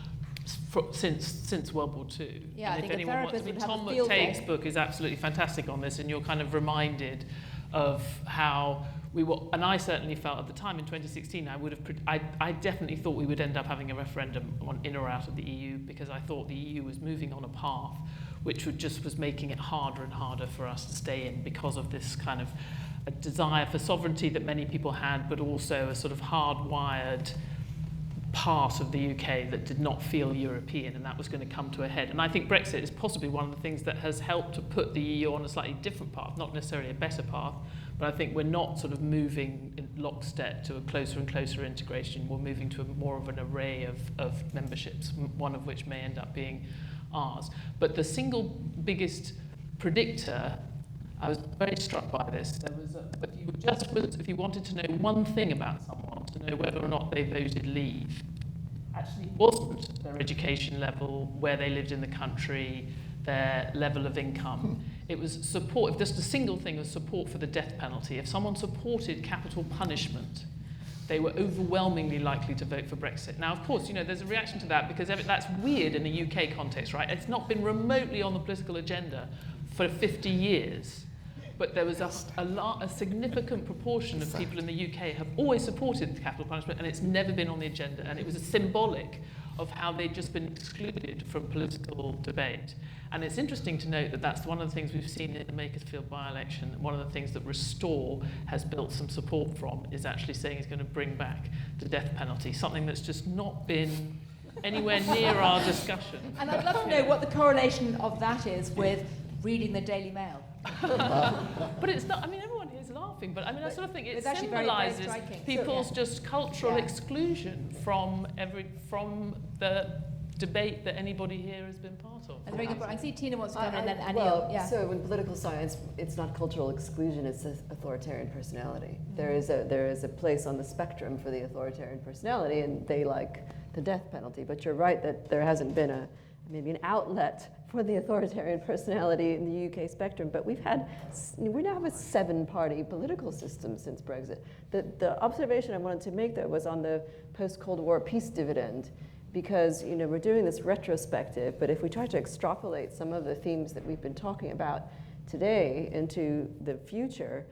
since World War II. Yeah, and I think a therapist would have Tom a field McTague's day. book is absolutely fantastic on this, and you're kind of reminded of how we were, and I certainly felt at the time in 2016, I definitely thought we would end up having a referendum on in or out of the EU, because I thought the EU was moving on a path which was making it harder and harder for us to stay in, because of this kind of a desire for sovereignty that many people had, but also a sort of hardwired part of the UK that did not feel European, and that was going to come to a head. And I think Brexit is possibly one of the things that has helped to put the EU on a slightly different path, not necessarily a better path, but I think we're not sort of moving in lockstep to a closer and closer integration. We're moving to more of an array of memberships, one of which may end up being ours. But the single biggest predictor, I was very struck by this, if you wanted to know one thing about someone, to know whether or not they voted leave, actually wasn't their education level, where they lived in the country, their level of income. It was support, just a single thing was support for the death penalty. If someone supported capital punishment, they were overwhelmingly likely to vote for Brexit. Now, of course, there's a reaction to that, because that's weird in a UK context, right? It's not been remotely on the political agenda for 50 years. But there was a significant proportion of people in the UK have always supported capital punishment, and it's never been on the agenda. And it was symbolic of how they'd just been excluded from political debate. And it's interesting to note that that's one of the things we've seen in the Makersfield by-election. One of the things that Restore has built some support from is actually saying it's going to bring back the death penalty, something that's just not been anywhere near our discussion. And I'd love to know what the correlation of that is with reading the Daily Mail. But it's not, everyone here is laughing, but I sort of think it symbolises people's just cultural exclusion from the debate that anybody here has been part of. That's very good point. I see Tina wants to come in, and then Anil. Well, so in political science, it's not cultural exclusion, it's authoritarian personality. There is a place on the spectrum for the authoritarian personality, and they like the death penalty. But you're right that there hasn't been maybe an outlet for the authoritarian personality in the UK spectrum, but we now have a 7-party political system since Brexit. The observation I wanted to make, though, was on the post-Cold War peace dividend, because we're doing this retrospective, but if we try to extrapolate some of the themes that we've been talking about today into the future,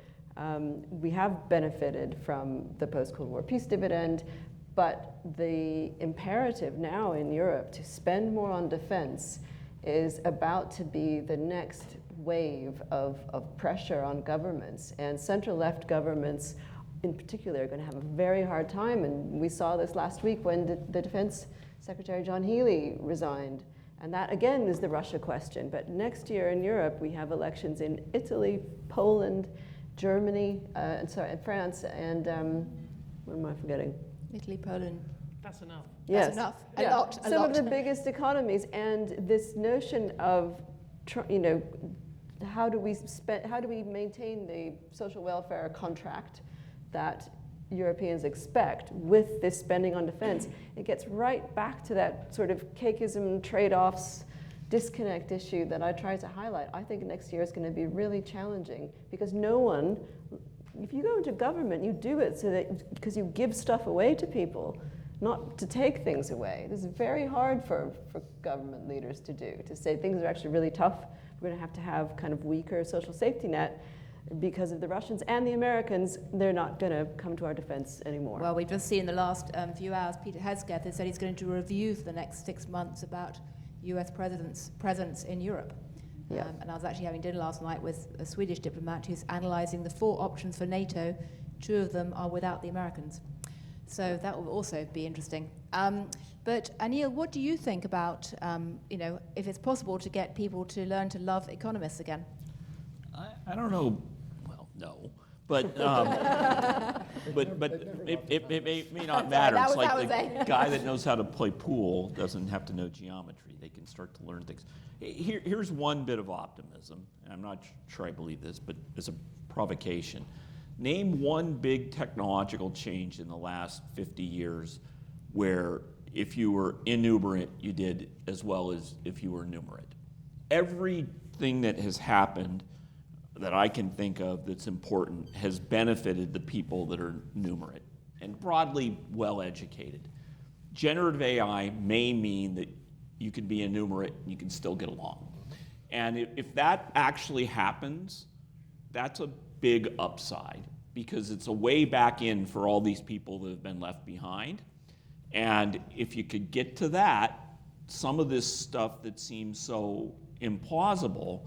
we have benefited from the post-Cold War peace dividend, but the imperative now in Europe to spend more on defense is about to be the next wave of pressure on governments. And central-left governments in particular are going to have a very hard time. And we saw this last week when the Defense Secretary John Healey resigned. And that, again, is the Russia question. But next year in Europe, we have elections in Italy, Poland, Germany, and France, and what am I forgetting? Italy, Poland. That's enough. Yes. That's enough. A lot. Some of the biggest economies, and this notion of how do we maintain the social welfare contract that Europeans expect with this spending on defense? It gets right back to that sort of cakeism, trade-offs, disconnect issue that I tried to highlight. I think next year is going to be really challenging because no one, if you go into government, you do it so that because you give stuff away to people, not to take things away. This is very hard for government leaders to do, to say things are actually really tough. We're going to have kind of weaker social safety net because of the Russians and the Americans. They're not going to come to our defense anymore. Well, we've just seen in the last few hours, Peter Hegseth has said he's going to do a review for the next 6 months about US president's presence in Europe. Yeah. And I was actually having dinner last night with a Swedish diplomat who's analysing the 4 options for NATO. 2 of them are without the Americans. So that will also be interesting. But Anil, what do you think about, if it's possible to get people to learn to love economists again? I don't know. Well, no. But it may not matter. It's like the guy that knows how to play pool doesn't have to know geometry. They can start to learn things. Here's one bit of optimism. And I'm not sure I believe this, but as a provocation. Name one big technological change in the last 50 years where if you were innumerate, you did as well as if you were numerate. Everything that has happened that I can think of that's important has benefited the people that are numerate and broadly well-educated. Generative AI may mean that you can be enumerate and you can still get along. And if that actually happens, that's a big upside because it's a way back in for all these people that have been left behind. And if you could get to that, some of this stuff that seems so implausible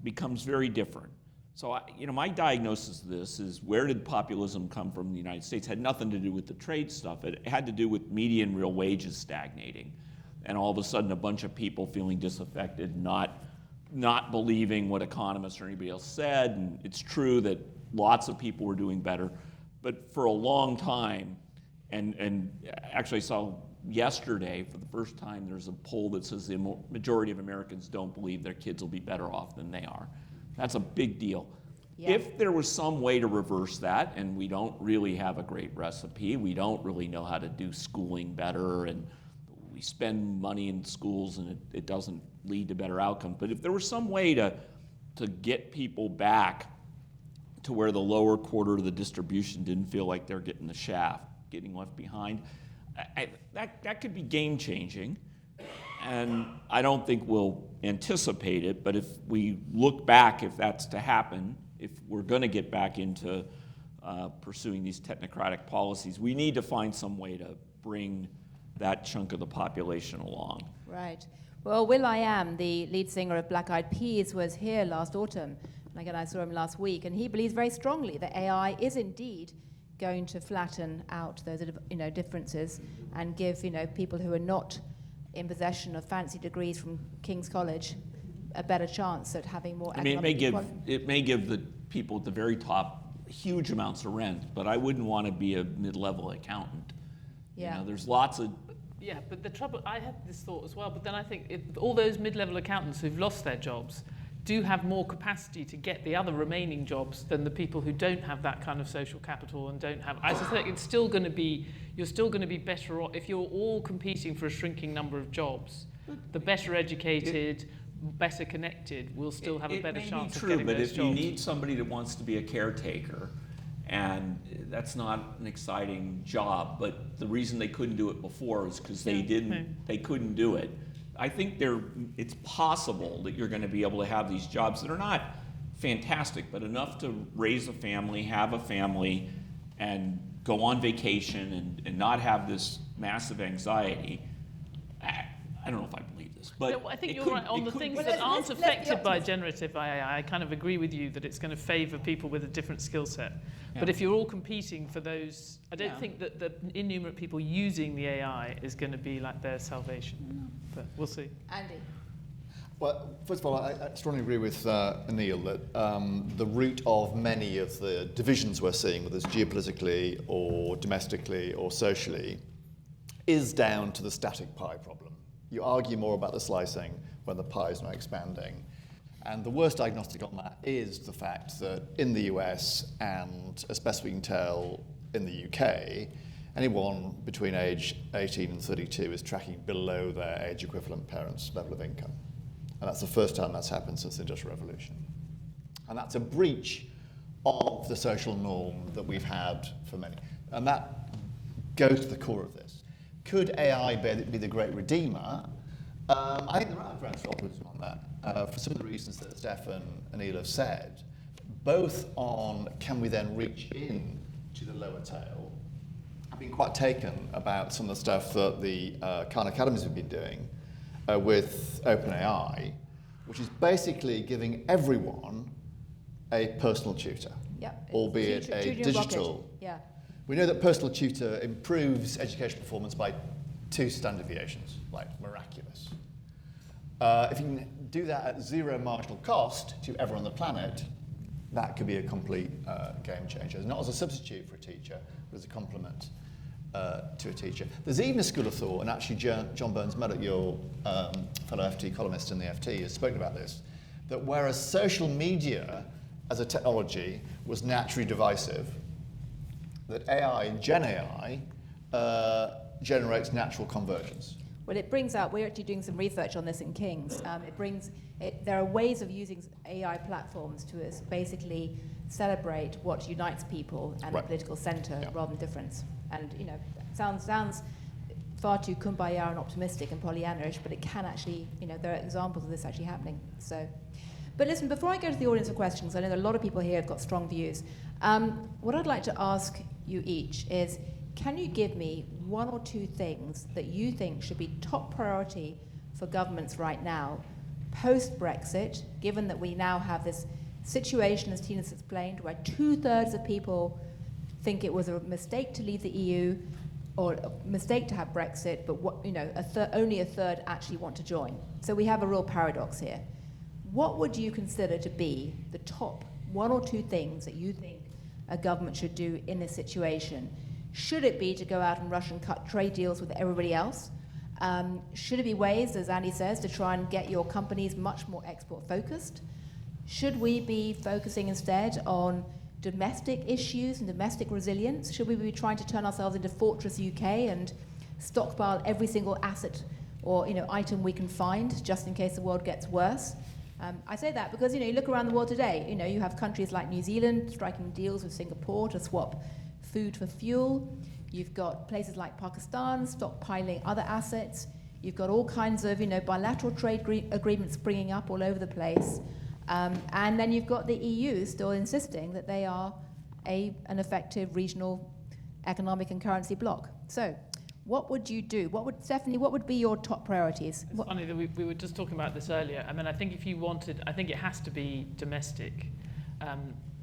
becomes very different. So, my diagnosis of this is where did populism come from in the United States? It had nothing to do with the trade stuff. It had to do with median real wages stagnating. And all of a sudden, a bunch of people feeling disaffected, not believing what economists or anybody else said. And it's true that lots of people were doing better. But for a long time, and actually I saw yesterday, for the first time, there's a poll that says the majority of Americans don't believe their kids will be better off than they are. That's a big deal. Yeah. If there was some way to reverse that, and we don't really have a great recipe, we don't really know how to do schooling better, and we spend money in schools and it doesn't lead to better outcomes. But if there was some way to get people back to where the lower quarter of the distribution didn't feel like they're getting the shaft, getting left behind, that could be game-changing. And I don't think we'll anticipate it, but if we look back, if that's to happen, if we're going to get back into pursuing these technocratic policies, we need to find some way to bring that chunk of the population along. Right. Well, will.i.am, the lead singer of Black Eyed Peas, was here last autumn. And again, I saw him last week, and he believes very strongly that AI is indeed going to flatten out those differences and give people who are not in possession of fancy degrees from King's College a better chance at having more economic equality. It may give the people at the very top huge amounts of rent, but I wouldn't want to be a mid-level accountant. Yeah. There's lots of... Yeah, but the trouble, I had this thought as well, but then I think all those mid-level accountants who've lost their jobs do have more capacity to get the other remaining jobs than the people who don't have that kind of social capital and don't have. I suspect it's still going to be, you're still going to be better off if you're all competing for a shrinking number of jobs. The better educated, better connected will still have a better chance of getting those jobs. But if you need somebody that wants to be a caretaker, and that's not an exciting job, but the reason they couldn't do it before is because they couldn't do it. I think it's possible that you're going to be able to have these jobs that are not fantastic, but enough to raise a family, have a family, and go on vacation and not have this massive anxiety. I don't know if I believe this, but I think you're right on the things that aren't affected by generative AI. I kind of agree with you that it's going to favor people with a different skill set. Yeah. But if you're all competing for those, I don't think that the innumerate people using the AI is going to be like their salvation. But we'll see. Andy. Well, first of all, I strongly agree with Anil that the root of many of the divisions we're seeing, whether it's geopolitically or domestically or socially, is down to the static pie problem. You argue more about the slicing when the pie is not expanding. And the worst diagnostic on that is the fact that in the US, and as best we can tell in the UK, anyone between age 18 and 32 is tracking below their age equivalent parents' level of income. And that's the first time that's happened since the Industrial Revolution. And that's a breach of the social norm that we've had for many. And that goes to the core of this. Could AI be the great redeemer? I think there are grounds for optimism on that, for some of the reasons that Steph and Anil have said, both on can we then reach in to the lower tail. I've been quite taken about some of the stuff that the Khan Academies have been doing with OpenAI, which is basically giving everyone a personal tutor, albeit a digital. Yeah. We know that personal tutor improves education performance by 2 standard deviations, like miraculous. If you can do that at 0 marginal cost to everyone on the planet, that could be a complete game changer. Not as a substitute for a teacher, but as a complement to a teacher. There's even a school of thought, and actually John Burns-Maddock, your fellow FT columnist in the FT, has spoken about this, that whereas social media as a technology was naturally divisive, that AI, Gen AI, generates natural convergence. Well, it brings out, we're actually doing some research on this in King's. There are ways of using AI platforms to basically celebrate what unites people and the political centre rather than difference. And, sounds far too kumbaya and optimistic and Pollyanna-ish, but it can actually, there are examples of this actually happening. So, but listen, before I go to the audience for questions, I know that a lot of people here have got strong views. What I'd like to ask you each is, can you give me 1 or 2 things that you think should be top priority for governments right now, post-Brexit, given that we now have this situation, as Tina's explained, where 2/3 of people think it was a mistake to leave the EU or a mistake to have Brexit, but only a third actually want to join. So we have a real paradox here. What would you consider to be the top 1 or 2 things that you think a government should do in this situation? Should it be to go out and rush and cut trade deals with everybody else? Should it be ways, as Andy says, to try and get your companies much more export focused? Should we be focusing instead on domestic issues and domestic resilience? Should we be trying to turn ourselves into Fortress UK and stockpile every single asset or item we can find just in case the world gets worse? I say that because you look around the world today. You have countries like New Zealand striking deals with Singapore to swap food for fuel. You've got places like Pakistan stockpiling other assets. You've got all kinds of bilateral trade agreements springing up all over the place. And then you've got the EU still insisting that they are an effective regional economic and currency bloc. So what would you do? Stephanie, what would be your top priorities? It's funny that we were just talking about this earlier. I mean, I think if you wanted, I think it has to be domestic.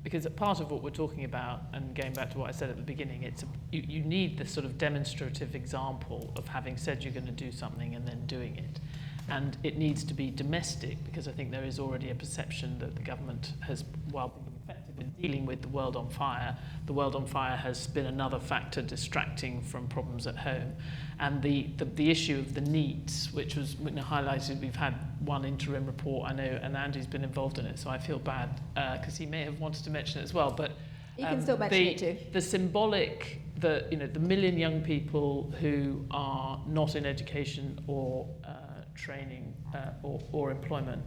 Because part of what we're talking about, and going back to what I said at the beginning, you need this sort of demonstrative example of having said you're going to do something and then doing it. And it needs to be domestic, because I think there is already a perception that the government has, while being effective in dealing with the world on fire has been another factor distracting from problems at home. And the issue of the needs, which was highlighted, we've had one interim report, I know, and Andy's been involved in it, so I feel bad, because he may have wanted to mention it as well. But you can still mention it too. The symbolic, the 1 million young people who are not in education or training or employment,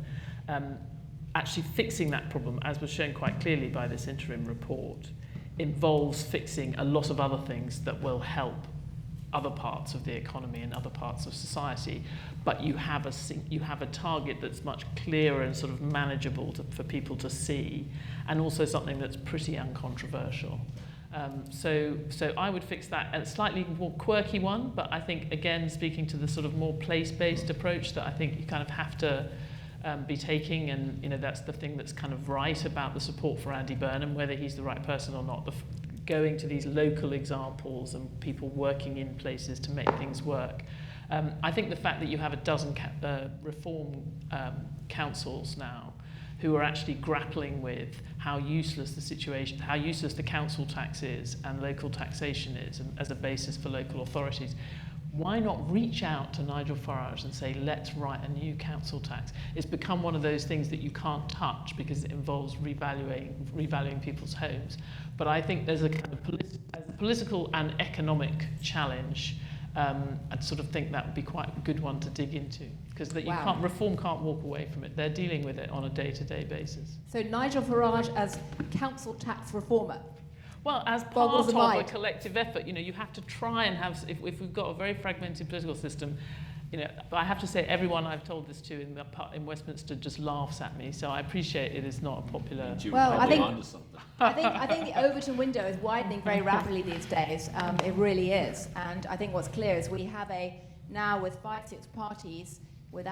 actually fixing that problem, as was shown quite clearly by this interim report, involves fixing a lot of other things that will help other parts of the economy and other parts of society, but you have a target that's much clearer and sort of manageable for people to see, and also something that's pretty uncontroversial. So I would fix that, a slightly more quirky one, but I think, again, speaking to the sort of more place-based approach that I think you kind of have to be taking, and that's the thing that's kind of right about the support for Andy Burnham, whether he's the right person or not, going to these local examples and people working in places to make things work. I think the fact that you have a dozen reform councils now who are actually grappling with how useless the council tax is and local taxation is as a basis for local authorities. why not reach out to Nigel Farage and say, let's write a new council tax? It's become one of those things that you can't touch because it involves revaluing people's homes. But I think there's a kind of political and economic challenge. I sort of think that would be quite a good one to dig into, because reform can't walk away from it. They're dealing with it on a day-to-day basis. So Nigel Farage as council tax reformer. Well, as part of a collective effort, you have to try and have, if we've got a very fragmented political system, but I have to say everyone I've told this to in Westminster just laughs at me, so I appreciate it is not a popular... Well, I think the Overton window is widening very rapidly these days. It really is. And I think what's clear is we have now with 5-6 parties with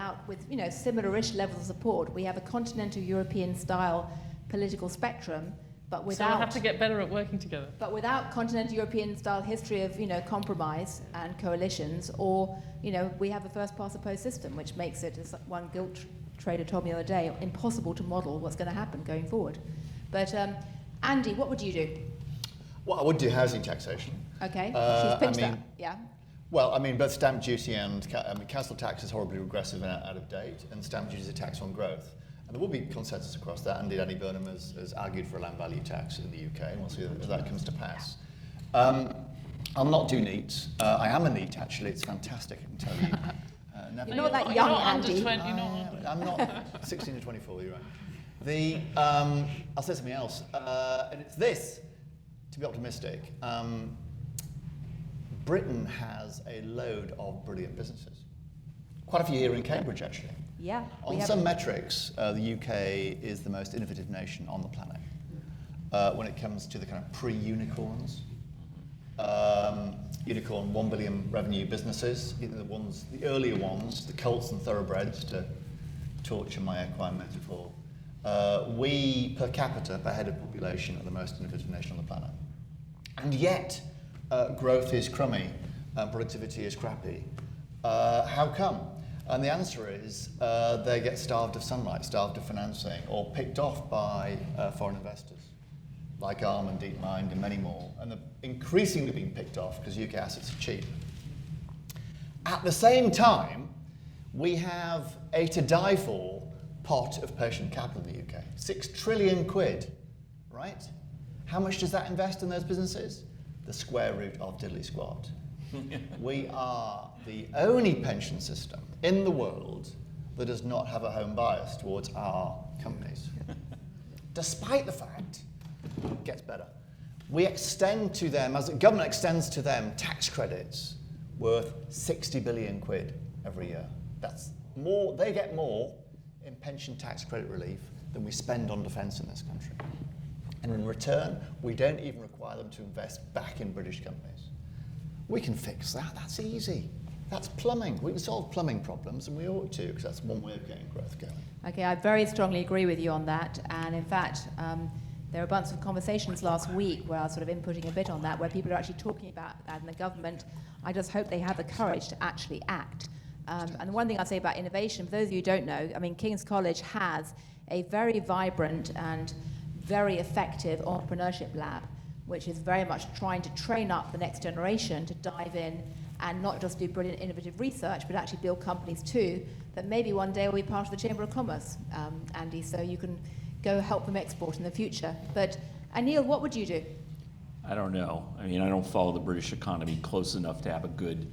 similar-ish levels of support, we have a continental European style political spectrum. But without, so we'll have to get better at working together. But without continental European-style history of compromise and coalitions, or we have a first-past-the-post system, which makes it, as one gilt trader told me the other day, impossible to model what's going to happen going forward. But Andy, what would you do? Well, I would do housing taxation. Okay, she's pitched that. Yeah. Well, both stamp duty and council tax is horribly regressive and out of date, and stamp duty is a tax on growth. And there will be consensus across that. Indeed, Andy Burnham has argued for a land value tax in the UK, and we'll see if that comes to pass. I'll not do NEET. I am a NEET, actually. It's fantastic, I can tell you. You're not that young, Andy. I'm not 16 to 24, you're right. I'll say something else. And it's this, to be optimistic. Britain has a load of brilliant businesses. Quite a few here in Cambridge, actually. Yeah. On some metrics, the UK is the most innovative nation on the planet when it comes to the kind of pre-unicorns. Unicorn 1 billion revenue businesses, either the earlier ones, the colts and thoroughbreds, to torture my equine metaphor. We, per capita, per head of population, are the most innovative nation on the planet. And yet, growth is crummy, productivity is crappy. How come? And the answer is they get starved of sunlight, starved of financing, or picked off by foreign investors, like Arm and DeepMind and many more. And they're increasingly being picked off because UK assets are cheap. At the same time, we have a to-die-for pot of patient capital in the UK. 6 trillion quid, right? How much does that invest in those businesses? The square root of diddly squat. We are the only pension system in the world that does not have a home bias towards our companies. Despite the fact, it gets better. We extend to them, as the government extends to them, tax credits worth 60 billion quid every year. That's more, they get more in pension tax credit relief than we spend on defence in this country. And in return, we don't even require them to invest back in British companies. We can fix that, that's easy. That's plumbing. We can solve plumbing problems, and we ought to, because that's one way of getting growth going. Okay, I very strongly agree with you on that. And in fact, there were a bunch of conversations last week where I was sort of inputting a bit on that, where people are actually talking about that in the government. I just hope they have the courage to actually act. And the one thing I'd say about innovation, for those of you who don't know, King's College has a very vibrant and very effective entrepreneurship lab, which is very much trying to train up the next generation to dive in and not just do brilliant innovative research, but actually build companies too, that maybe one day will be part of the Chamber of Commerce, Andy, so you can go help them export in the future. But Anil, what would you do? I don't know. I don't follow the British economy close enough to have a good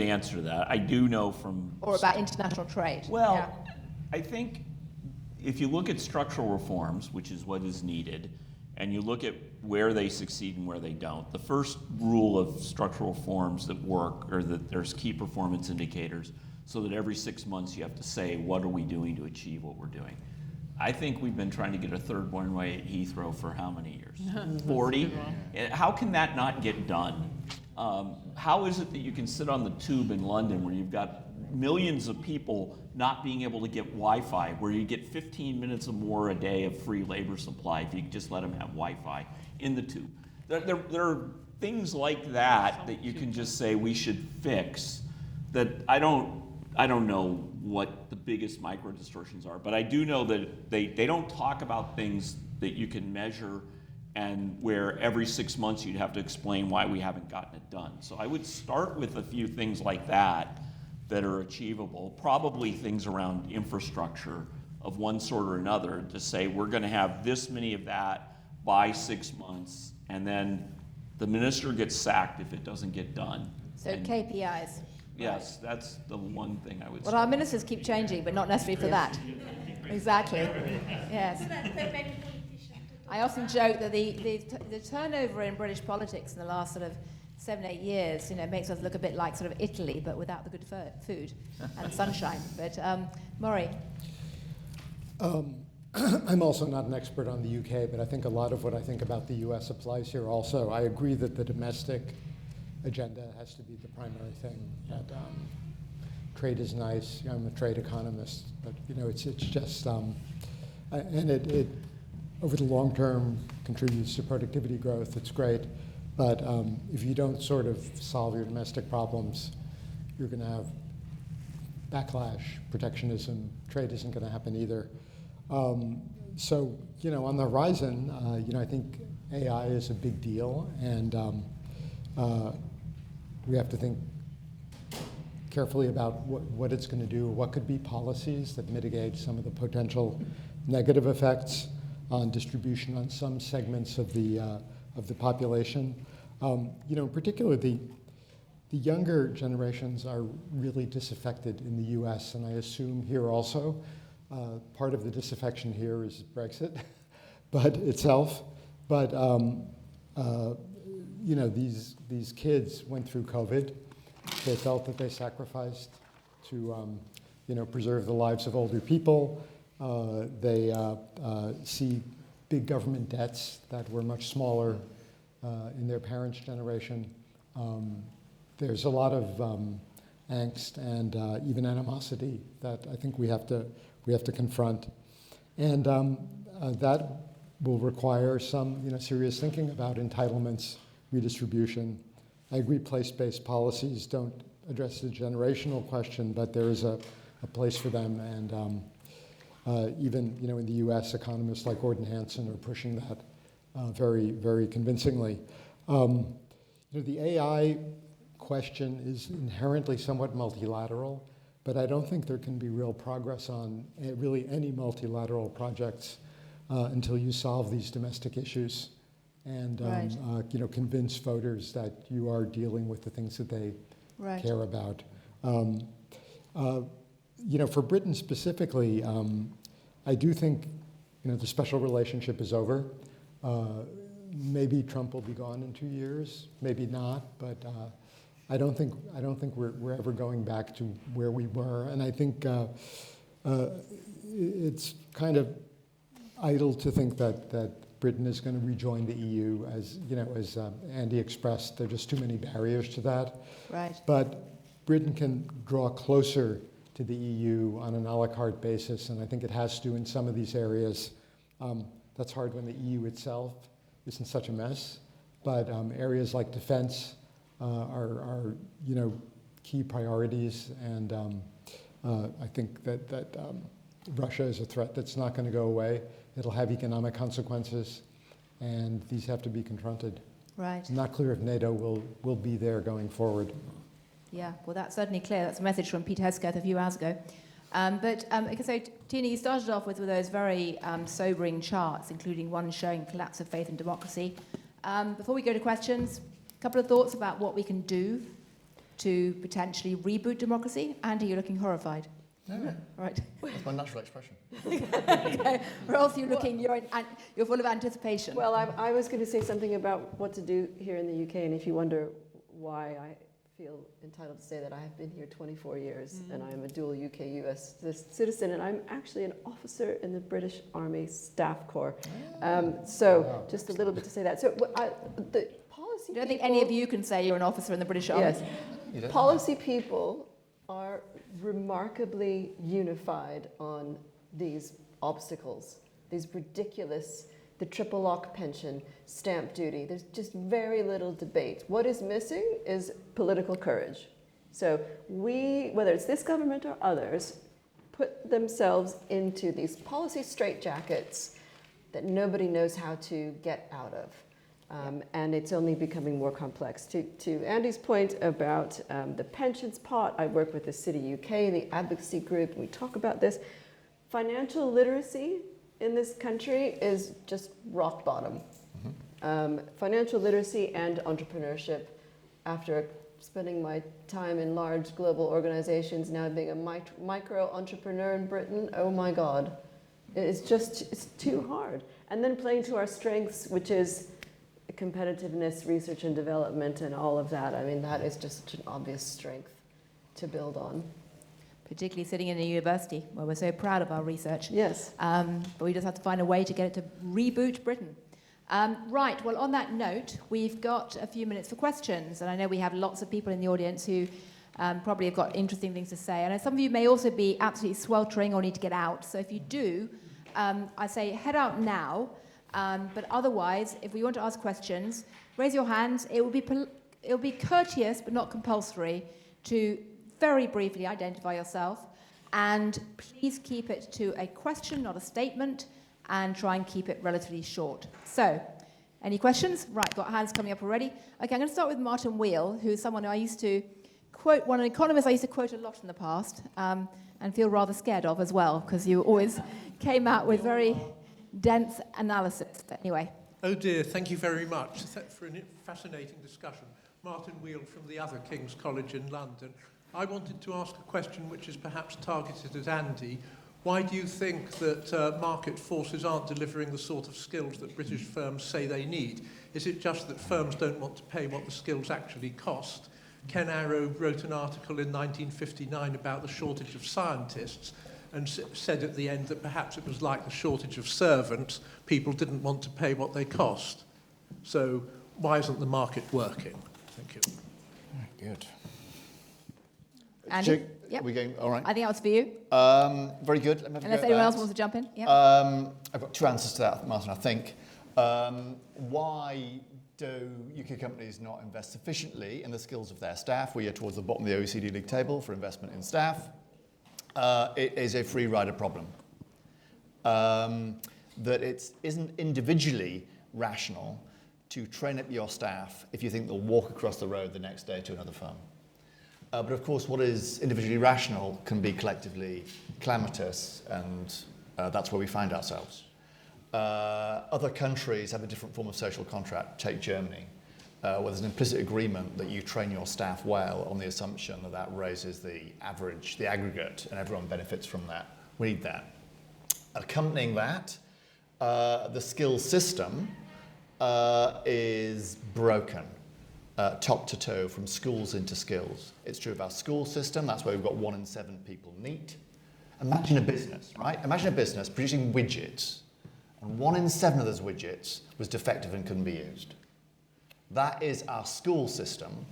answer to that. I do know from... Or about international trade. Well, yeah. I think if you look at structural reforms, which is what is needed, and you look at where they succeed and where they don't, the first rule of structural reforms that work are that there's key performance indicators, so that every 6 months you have to say, what are we doing to achieve what we're doing? I think we've been trying to get a third runway at Heathrow for how many years? 40? How can that not get done? How is it that you can sit on the tube in London where you've got millions of people not being able to get Wi-Fi, where you get 15 minutes or more a day of free labor supply if you just let them have Wi-Fi in the tube? There are things like that that you can just say we should fix. That I don't know what the biggest micro distortions are, but I do know that they don't talk about things that you can measure and where every 6 months you'd have to explain why we haven't gotten it done. So I would start with a few things like that are achievable, probably things around infrastructure of one sort or another, to say we're going to have this many of that by 6 months, and then the minister gets sacked if it doesn't get done. So And KPIs. yes, that's the one thing I would Well, say. our ministers keep changing, but not necessarily for that. Exactly. Yes. I often joke that the turnover in British politics in the last sort of 7-8 years, makes us look a bit like sort of Italy, but without the good food and sunshine. But Maury. I'm also not an expert on the UK, but I think a lot of what I think about the US applies here also. I agree that the domestic agenda has to be the primary thing. That trade is nice. I'm a trade economist, but it's just and it over the long term contributes to productivity growth. It's great, but if you don't sort of solve your domestic problems, you're going to have backlash, protectionism. Trade isn't going to happen either. So on the horizon, I think AI is a big deal, and we have to think carefully about what it's going to do, what could be policies that mitigate some of the potential negative effects on distribution on some segments of the population. In particular, the younger generations are really disaffected in the U.S., and I assume here also. Part of the disaffection here is Brexit, but itself. But these kids went through COVID. They felt that they sacrificed to preserve the lives of older people. They see big government debts that were much smaller in their parents' generation. There's a lot of angst and even animosity that I think we have to confront, and that will require some serious thinking about entitlements, redistribution. I agree place-based policies don't address the generational question, but there is a place for them, and even in the U.S., economists like Gordon Hanson are pushing that very, very convincingly. The AI question is inherently somewhat multilateral, but I don't think there can be real progress on really any multilateral projects until you solve these domestic issues and convince voters that you are dealing with the things that they care about. For Britain specifically, I do think the special relationship is over. Maybe Trump will be gone in 2 years, maybe not, but I don't think we're ever going back to where we were, and I think it's kind of idle to think that Britain is going to rejoin the EU. As Andy expressed, there are just too many barriers to that. Right. But Britain can draw closer to the EU on an a la carte basis, and I think it has to in some of these areas. That's hard when the EU itself isn't such a mess, but areas like defense are key priorities, and I think that Russia is a threat that's not going to go away. It'll have economic consequences, and these have to be confronted. Right. It's not clear if NATO will be there going forward. Yeah, well, that's certainly clear. That's a message from Pete Hegseth a few hours ago. So, Tina, you started off with those very sobering charts, including one showing collapse of faith in democracy. Before we go to questions, a couple of thoughts about what we can do to potentially reboot democracy. Andy, you're looking horrified. No. Right. That's my natural expression. Okay. Or else you're full of anticipation. Well, I was going to say something about what to do here in the UK, and if you wonder why I feel entitled to say that, I have been here 24 years, and I am a dual UK-US citizen, and I'm actually an officer in the British Army Staff Corps. Just a little bit to say that. So the policy I don't think any of you can say you're an officer in the British Army. Yes. Policy people are remarkably unified on these obstacles, these ridiculous, the triple lock pension, stamp duty. There's just very little debate. What is missing is political courage. So whether it's this government or others, put themselves into these policy straitjackets that nobody knows how to get out of. And it's only becoming more complex. To Andy's point about the pensions pot, I work with the City UK, the advocacy group, and we talk about this. Financial literacy in this country is just rock bottom. Financial literacy and entrepreneurship, after spending my time in large global organizations, now being a micro entrepreneur in Britain, oh my God, it's too hard. And then playing to our strengths, which is competitiveness, research and development, and all of that. I mean, that is just an obvious strength to build on. Particularly sitting in a university where we're so proud of our research. Yes. But we just have to find a way to get it to reboot Britain. Right, well, on that note, we've got a few minutes for questions, and I know we have lots of people in the audience who probably have got interesting things to say. And some of you may also be absolutely sweltering or need to get out. So if you do, I say head out now. But otherwise, if we want to ask questions, raise your hands. It will be courteous but not compulsory to very briefly identify yourself, and please keep it to a question, not a statement, and try and keep it relatively short. So, any questions? Right, got hands coming up already. Okay, I'm going to start with Martin Wheel, who's someone I used to quote, an economist I used to quote a lot in the past, and feel rather scared of as well, because you always came out with very dense analysis. Anyway. Oh dear, thank you very much for a fascinating discussion. Martin Wheel from the other King's College in London. I wanted to ask a question which is perhaps targeted at Andy. Why do you think that market forces aren't delivering the sort of skills that British firms say they need? Is it just that firms don't want to pay what the skills actually cost? Ken Arrow wrote an article in 1959 about the shortage of scientists, and said at the end that perhaps it was like the shortage of servants. People didn't want to pay what they cost. So why isn't the market working? Thank you. Good. Andy? Yep. Are we going, all right? I think that was for you. Very good. Let me have a Unless go at anyone that. else wants to jump in. Yep. I've got two answers to that, Martin, I think. Why do UK companies not invest sufficiently in the skills of their staff? We are towards the bottom of the OECD League table for investment in staff. It is a free rider problem. That it isn't individually rational to train up your staff if you think they'll walk across the road the next day to another firm. But of course, what is individually rational can be collectively calamitous, and that's where we find ourselves. Other countries have a different form of social contract. Take Germany, where there's an implicit agreement that you train your staff well on the assumption that that raises the average, the aggregate, and everyone benefits from that. We need that. Accompanying that, the skills system is broken, top to toe, from schools into skills. It's true of our school system. That's where we've got 1 in 7 people neat. Imagine a business, right? Imagine a business producing widgets, and 1 in 7 of those widgets was defective and couldn't be used. That is our school system,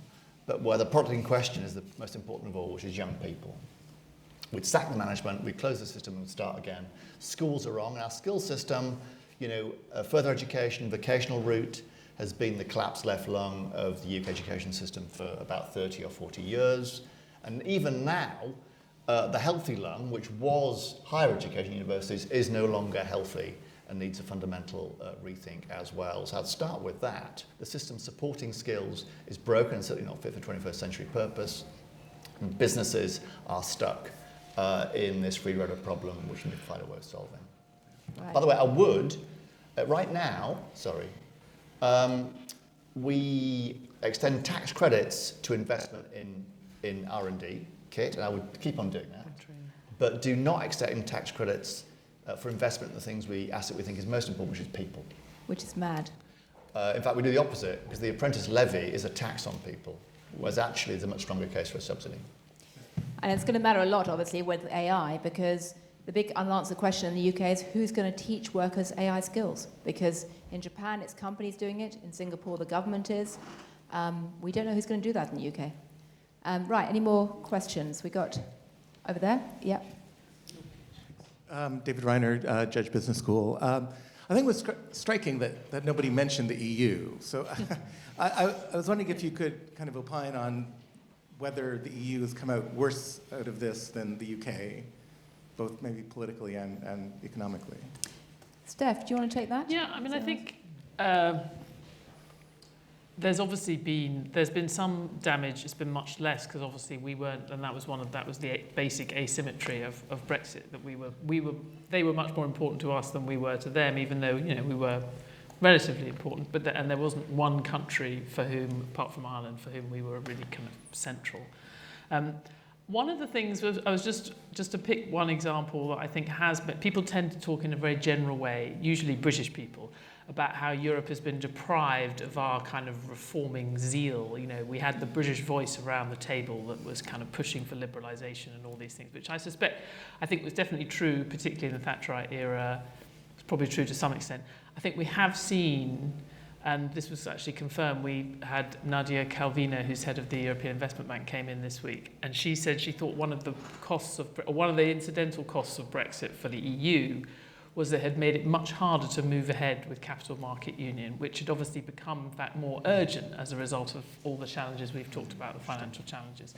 but where the product in question is the most important of all, which is young people. We'd sack the management, we'd close the system and start again. Schools are wrong. Our skill system, further education, vocational route has been the collapsed left lung of the UK education system for about 30 or 40 years. And even now, the healthy lung, which was higher education universities, is no longer healthy and needs a fundamental rethink as well. So I'd start with that. The system supporting skills is broken and certainly not fit for 21st century purpose. And businesses are stuck in this free rider problem, which we need to find a way of solving. Right. By the way, I would, right now, we extend tax credits to investment in R&D kit, and I would keep on doing that. But do not extend tax credits for investment in the things asset we think is most important, which is people. Which is mad. In fact, we do the opposite, because the apprentice levy is a tax on people, whereas actually there's a much stronger case for a subsidy. And it's going to matter a lot, obviously, with AI, because the big unanswered question in the UK is who's going to teach workers AI skills? Because in Japan, it's companies doing it. In Singapore, the government is. We don't know who's going to do that in the UK. Right, any more questions? We got over there? Yeah. David Reiner, Judge Business School. I think it was striking that nobody mentioned the EU. So I was wondering if you could kind of opine on whether the EU has come out worse out of this than the UK, both maybe politically and economically. Steph, do you want to take that? Yeah, I mean, I think there's been some damage. It's been much less because obviously we weren't, and that was the basic asymmetry of Brexit, that they were much more important to us than we were to them, even though we were relatively important. And there wasn't one country for whom, apart from Ireland, for whom we were really kind of central. One of the things was, I was just to pick one example that I think has been, people tend to talk in a very general way, usually British people, about how Europe has been deprived of our kind of reforming zeal. We had the British voice around the table that was kind of pushing for liberalisation and all these things, which I think was definitely true, particularly in the Thatcherite era. It's probably true to some extent. I think we have seen, and this was actually confirmed, we had Nadia Calvino, who's head of the European Investment Bank, came in this week, and she said she thought one of the incidental costs of Brexit for the EU was that it had made it much harder to move ahead with capital market union, which had obviously become, in fact, more urgent as a result of all the challenges we've talked about, the financial challenges.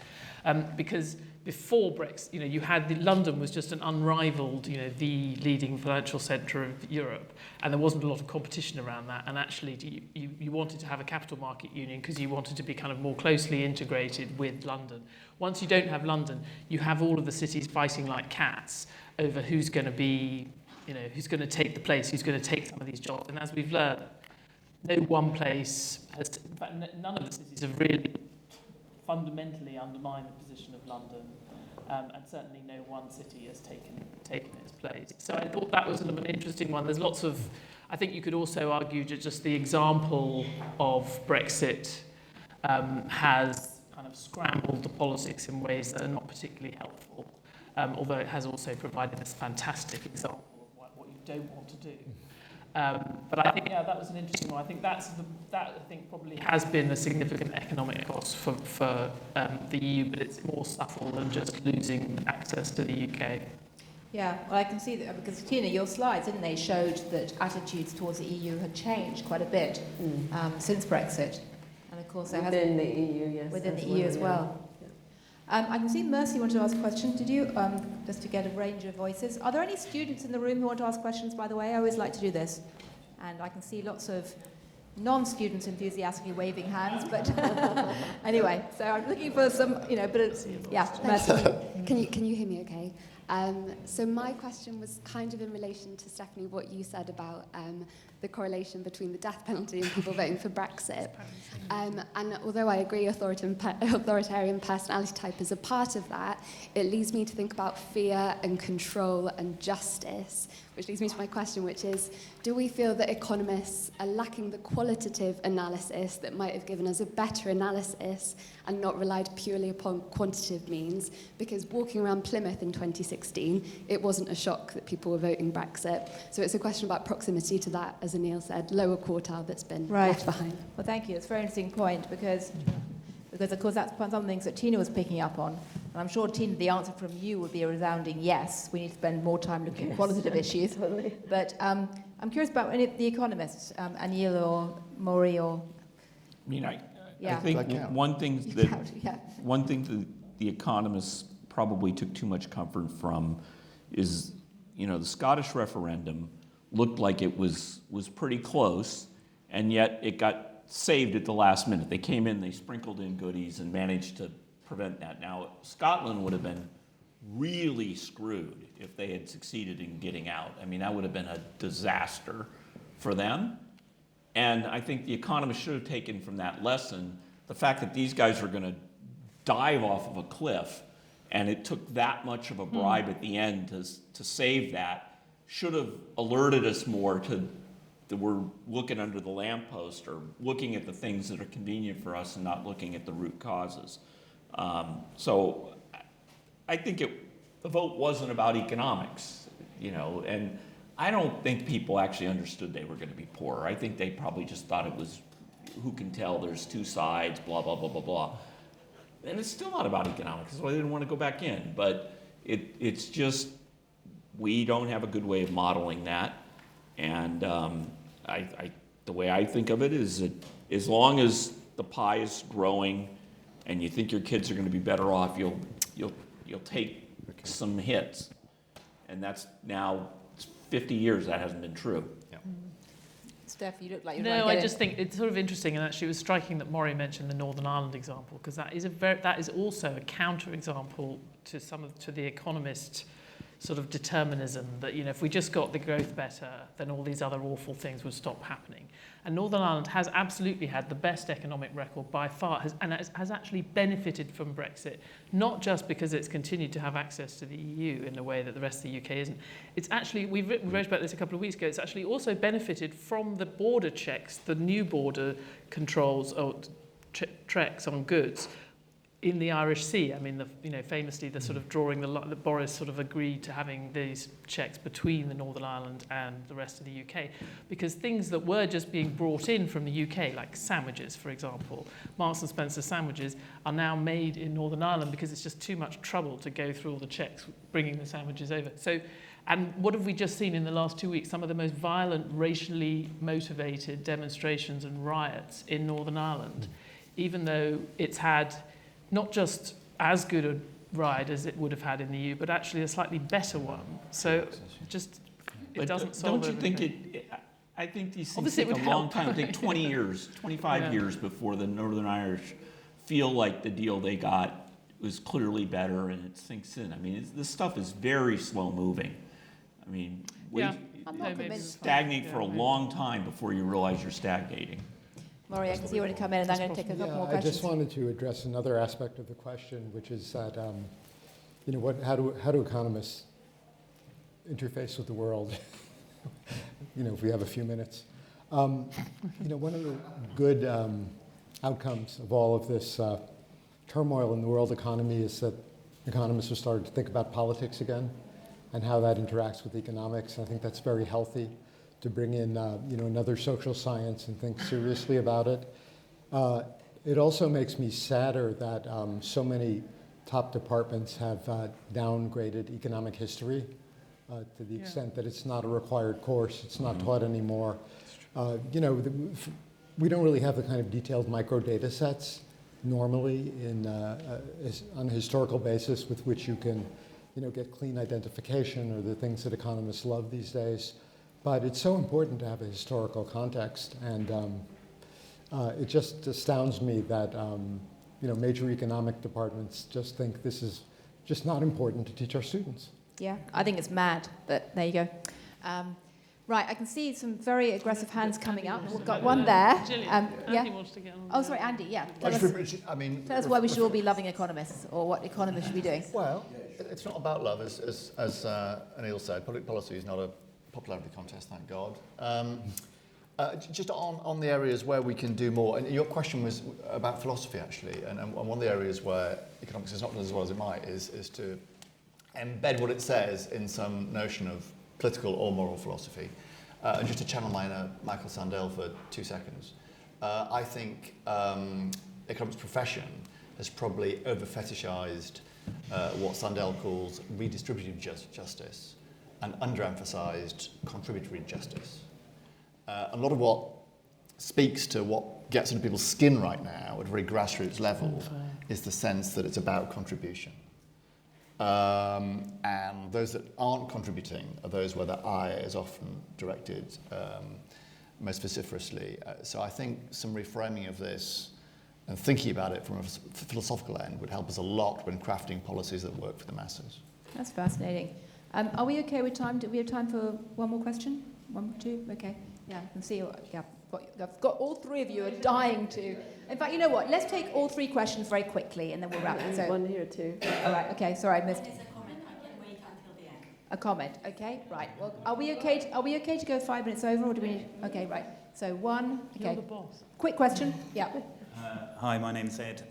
Because before Brexit, you had London was just an unrivaled, the leading financial centre of Europe, and there wasn't a lot of competition around that. And actually, you wanted to have a capital market union because you wanted to be kind of more closely integrated with London. Once you don't have London, you have all of the cities fighting like cats over who's going to be, who's going to take the place, who's going to take some of these jobs. And as we've learned, no one place has, in fact, none of the cities have really fundamentally undermined the position of London, and certainly no one city has taken its place. So I thought that was an interesting one. There's lots of, I think you could also argue that just the example of Brexit has kind of scrambled the politics in ways that are not particularly helpful, although it has also provided this fantastic example of what you don't want to do. But I think, that was an interesting one. I think that probably has been a significant economic cost for the EU, but it's more subtle than just losing access to the UK. Yeah, well, I can see that because, Tina, your slides, didn't they, showed that attitudes towards the EU had changed quite a bit since Brexit. And of course, within the EU, yes. Within the EU as well. I can see Mercy wanted to ask a question. Did you, just to get a range of voices, are there any students in the room who want to ask questions, by the way? I always like to do this. And I can see lots of non-students enthusiastically waving hands, but anyway, so I'm looking for some, but it's, Mercy. Can you hear me okay? So my question was kind of in relation to, Stephanie, what you said about the correlation between the death penalty and people voting for Brexit. And although I agree authoritarian personality type is a part of that, it leads me to think about fear and control and justice, which leads me to my question, which is, do we feel that economists are lacking the qualitative analysis that might have given us a better analysis and not relied purely upon quantitative means? Because walking around Plymouth in 2016, it wasn't a shock that people were voting Brexit. So it's a question about proximity to that, as Anil said, lower quartile that's been left behind. Well, thank you. It's a very interesting point because of course, that's some of the things that Tina was picking up on. And I'm sure, Tina, the answer from you would be a resounding yes. We need to spend more time looking at qualitative issues. But I'm curious about any of the economists, Anil or Maury or... I think one thing that the economists probably took too much comfort from is, the Scottish referendum looked like it was pretty close, and yet it got saved at the last minute. They came in, they sprinkled in goodies and managed to prevent that. Now, Scotland would have been really screwed if they had succeeded in getting out. I mean, that would have been a disaster for them. And I think the economists should have taken from that lesson the fact that these guys were going to dive off of a cliff, and it took that much of a bribe at the end to save that, should have alerted us more to that we're looking under the lamppost or looking at the things that are convenient for us and not looking at the root causes. So I think the vote wasn't about economics, and I don't think people actually understood they were going to be poor. I think they probably just thought it was, who can tell, there's two sides, blah, blah, blah, blah, blah. And it's still not about economics. That's why they didn't want to go back in. But it's just, we don't have a good way of modeling that. And the way I think of it is that as long as the pie is growing and you think your kids are going to be better off, you'll take some hits. And that's now 50 years that hasn't been true. Steph, you look like you're No, I just think it's sort of interesting, and actually it was striking that Maury mentioned the Northern Ireland example, because that is also a counter-example to the economist sort of determinism that, if we just got the growth better, then all these other awful things would stop happening. And Northern Ireland has absolutely had the best economic record by far, has actually benefited from Brexit, not just because it's continued to have access to the EU in a way that the rest of the UK isn't. It's actually, we wrote about this a couple of weeks ago, it's actually also benefited from the border checks, the new border controls or checks on goods in the Irish Sea. I mean, famously, the sort of drawing the line that Boris sort of agreed to having these checks between the Northern Ireland and the rest of the UK, because things that were just being brought in from the UK, like sandwiches, for example, Marks and Spencer sandwiches, are now made in Northern Ireland because it's just too much trouble to go through all the checks bringing the sandwiches over. So, and what have we just seen in the last 2 weeks? Some of the most violent, racially motivated demonstrations and riots in Northern Ireland, even though it's had not just as good a ride as it would have had in the EU, but actually a slightly better one. So it doesn't solve Don't you everything. think I think these things Obviously, take it a would long help. time. It take 20 years, 25 years before the Northern Irish feel like the deal they got was clearly better and it sinks in. I mean, this stuff is very slow moving. I mean, I'm not convinced. stagnate for a long time before you realize you're stagnating. Maury, I can see you want to come in, and I'm going to take a couple more I questions. just wanted to address another aspect of the question, which is that, how do economists interface with the world? If we have a few minutes. One of the good outcomes of all of this turmoil in the world economy is that economists are starting to think about politics again and how that interacts with economics. I think that's very healthy, to bring in another social science and think seriously about it. It also makes me sadder that so many top departments have downgraded economic history to the extent that it's not a required course, it's not taught anymore. We don't really have the kind of detailed micro data sets normally on a historical basis with which you can get clean identification, or the things that economists love these days. But it's so important to have a historical context, and it just astounds me that major economic departments just think this is just not important to teach our students. Yeah, I think it's mad, but there you go. Right, I can see some very aggressive hands coming up. We've got one there. Gillian, Andy wants to get on. Oh, sorry, Andy, yeah. Tell us why we should all be loving economists, or what economists should be doing. Well, it's not about love, as Anil said. Public policy is not a popularity contest, thank God. Just on the areas where we can do more, and your question was about philosophy, actually, and one of the areas where economics has not done as well as it might is to embed what it says in some notion of political or moral philosophy. And just to channel my inner Michael Sandel for 2 seconds, I think economics profession has probably over-fetishized what Sandel calls redistributive justice and underemphasized contributory justice. A lot of what speaks to what gets into people's skin right now at a very grassroots level is the sense that it's about contribution. And those that aren't contributing are those where the eye is often directed most vociferously. So I think some reframing of this and thinking about it from a philosophical end would help us a lot when crafting policies that work for the masses. That's fascinating. Are we okay with time? Do we have time for one more question? One or two? Okay. Yeah, I can see you. Yeah, I've got all three of you are dying to. In fact, you know what? Let's take all three questions very quickly, and then we'll wrap it. So, one here too. All right. Okay. Sorry, I missed. There's a comment. I can wait until the end. A comment. Okay. Right. Well, are we okay to go 5 minutes over, or do we need? Okay. Right. So one. Okay. You're the boss. Quick question. Yeah. Hi, my name's Ed.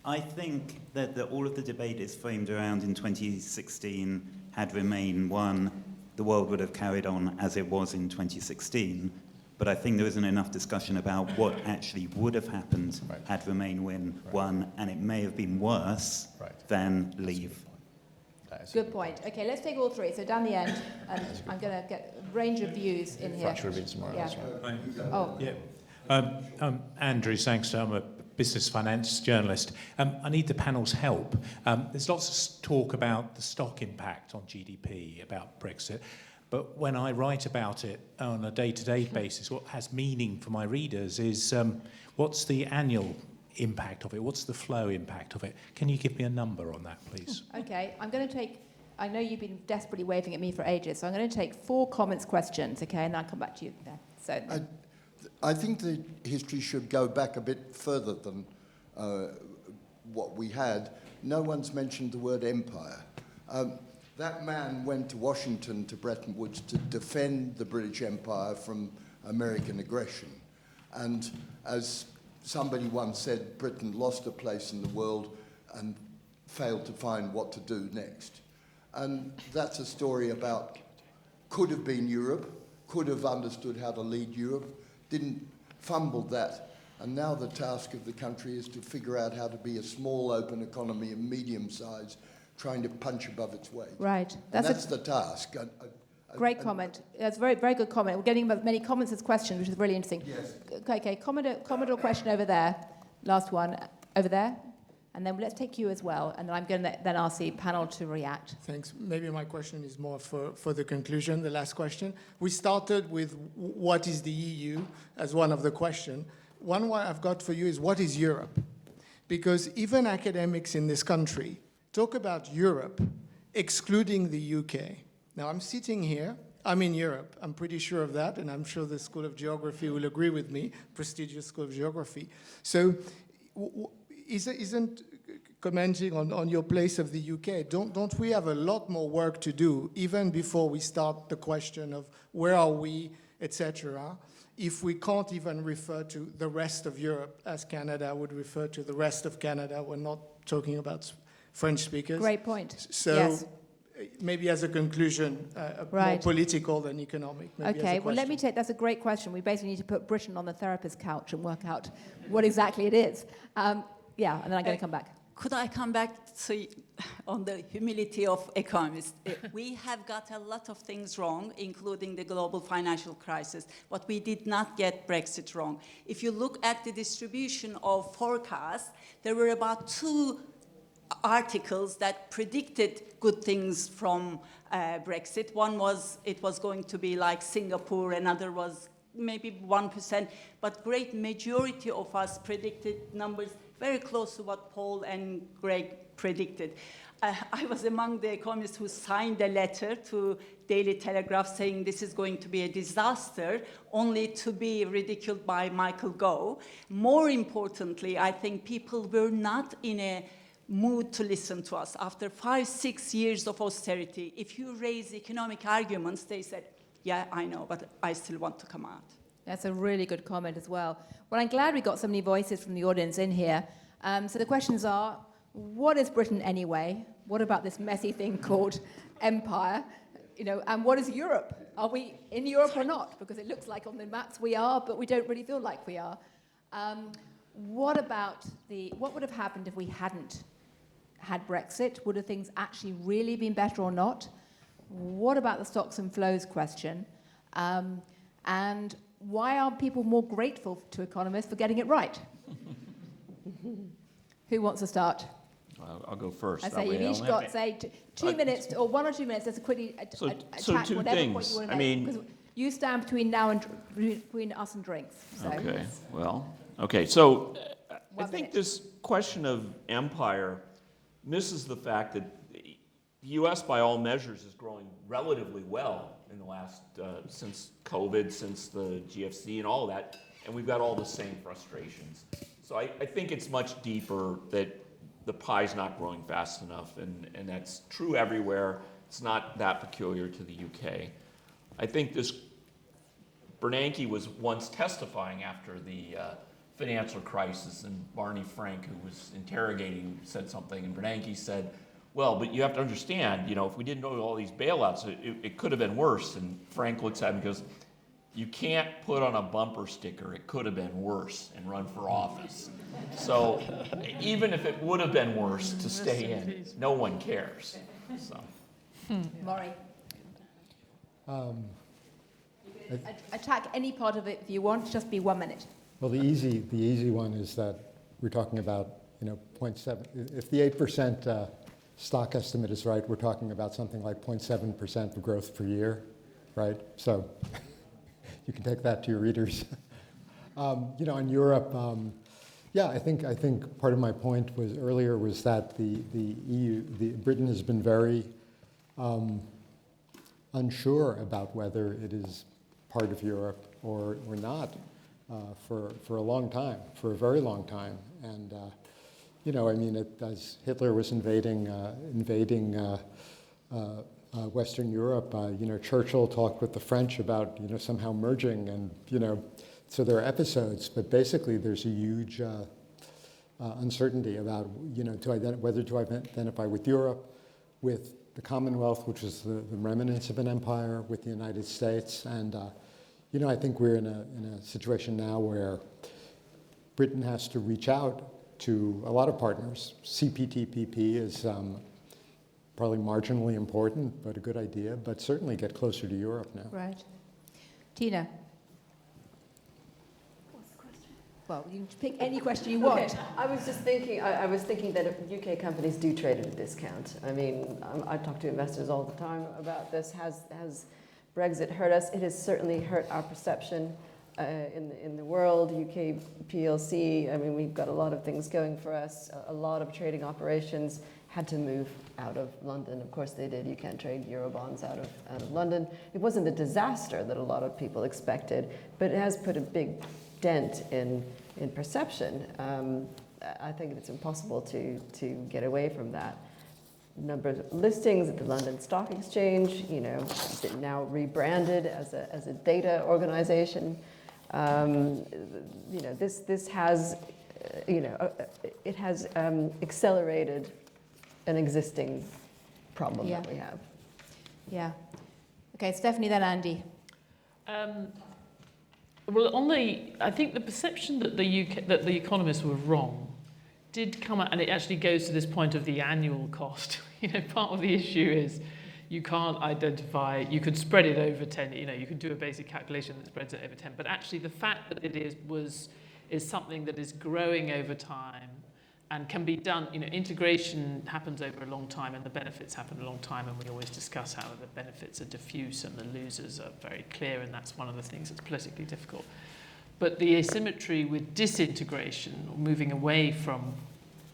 I think that all of the debate is framed around in 2016 had Remain won, the world would have carried on as it was in 2016. But I think there isn't enough discussion about what actually would have happened had Remain won, and it may have been worse than Leave. Good point. Okay, let's take all three. So down the end, and I'm going to get a range of views in here. Andrew, thanks. I'm a business finance journalist. I need the panel's help. There's lots of talk about the stock impact on GDP, about Brexit. But when I write about it on a day-to-day basis, what has meaning for my readers is what's the annual impact of it? What's the flow impact of it? Can you give me a number on that, please? Okay, I'm going to take, I know you've been desperately waving at me for ages, so I'm going to take 4 comments, questions, okay, and I'll come back to you there. So, I think the history should go back a bit further than what we had. No one's mentioned the word empire. That man went to Washington, to Bretton Woods, to defend the British Empire from American aggression. And as somebody once said, Britain lost a place in the world and failed to find what to do next. And that's a story about could have been Europe, could have understood how to lead Europe, didn't fumble that. And now the task of the country is to figure out how to be a small, open economy of medium size, trying to punch above its weight. right. That's the task. Great comment. That's a very, very good comment. We're getting as many comments as questions, which is really interesting. Yes. Okay, comment or question over there. Last one, over there. And then let's take you as well. And I'm going to then ask the panel to react. Thanks. Maybe my question is more for the conclusion, the last question. We started with what is the EU as one of the questions. One I've got for you is what is Europe? Because even academics in this country talk about Europe excluding the UK. Now, I'm sitting here. I'm in Europe. I'm pretty sure of that, and I'm sure the School of Geography will agree with me, prestigious School of Geography. So isn't commenting on your place of the UK, don't we have a lot more work to do, even before we start the question of where are we, etc., if we can't even refer to the rest of Europe as Canada would refer to the rest of Canada? We're not talking about French speakers. Great point. So yes. Maybe as a conclusion, right. more political than economic. Maybe okay, well, let me take, that's a great question. We basically need to put Britain on the therapist's couch and work out what exactly it is. Yeah, and then I'm going to come back. Could I come back to on the humility of economists? We have got a lot of things wrong, including the global financial crisis, but we did not get Brexit wrong. If you look at the distribution of forecasts, there were about 2 articles that predicted good things from Brexit. One was it was going to be like Singapore, another was maybe 1%, but great majority of us predicted numbers very close to what Paul and Greg predicted. I was among the economists who signed a letter to Daily Telegraph saying this is going to be a disaster, only to be ridiculed by Michael Gove. More importantly, I think people were not in a mood to listen to us. After 5-6 years of austerity, if you raise economic arguments, they said, yeah, I know, but I still want to come out. That's a really good comment as well. Well, I'm glad we got so many voices from the audience in here. So the questions are, what is Britain anyway? What about this messy thing called empire? You know, and what is Europe? Are we in Europe or not? Because it looks like on the maps we are, but we don't really feel like we are. What would have happened if we hadn't had Brexit? Would have things actually really been better or not? What about the stocks and flows question? And why are people more grateful to economists for getting it right? Who wants to start? I'll go first. I say you've each got, say, 2 minutes, or 1 or 2 minutes, just quickly attack two whatever things. point you want to make. Because you stand between us and drinks. So. Okay, well, okay, so I think this question of empire misses the fact that the U.S., by all measures, is growing relatively well in the last, since COVID, since the GFC and all of that, and we've got all the same frustrations. So I think it's much deeper that the pie's not growing fast enough, and that's true everywhere. It's not that peculiar to the UK. I think this, Bernanke was once testifying after the financial crisis, and Barney Frank, who was interrogating, said something, and Bernanke said, well, but you have to understand, you know, if we didn't know all these bailouts, it could have been worse. And Frank looks at him and goes, you can't put on a bumper sticker, it could have been worse, and run for office. So even if it would have been worse to stay in, no one cares. So. Maury. Attack any part of it if you want, just be 1 minute. Well, the easy one is that we're talking about, 0.7. If the 8% stock estimate is right, we're talking about something like 0.7% of growth per year. right? So you can take that to your readers. In Europe, I think part of my point was earlier was that the EU, Britain has been very unsure about whether it is part of Europe or not for a long time, for a very long time. And as Hitler was invading Western Europe, Churchill talked with the French about somehow merging, and so there are episodes, but basically there's a huge uncertainty about whether to identify with Europe, with the Commonwealth, which is the remnants of an empire, with the United States, and I think we're in a situation now where Britain has to reach out to a lot of partners. CPTPP is probably marginally important, but a good idea, but certainly get closer to Europe now. Right. Tina. Well, you can pick any question you want. Okay. I was just thinking, I was thinking that if UK companies do trade at a discount. I mean, I talk to investors all the time about this. Has Brexit hurt us? It has certainly hurt our perception in the world. UK PLC, I mean, we've got a lot of things going for us. A lot of trading operations had to move out of London. Of course they did. You can't trade Eurobonds out of London. It wasn't the disaster that a lot of people expected, but it has put a big dent in perception. I think it's impossible to get away from that. Number of listings at the London Stock Exchange, now rebranded as a data organization. This has, it has accelerated an existing problem that we have. Yeah. Okay, Stephanie, then Andy. Well, I think the perception that the economists were wrong did come out, and it actually goes to this point of the annual cost. Part of the issue is you can't identify, you could spread it over 10, you could do a basic calculation that spreads it over 10, but actually the fact that it is something that is growing over time and can be done, integration happens over a long time and the benefits happen a long time, and we always discuss how the benefits are diffuse and the losers are very clear, and that's one of the things that's politically difficult. But the asymmetry with disintegration, or moving away from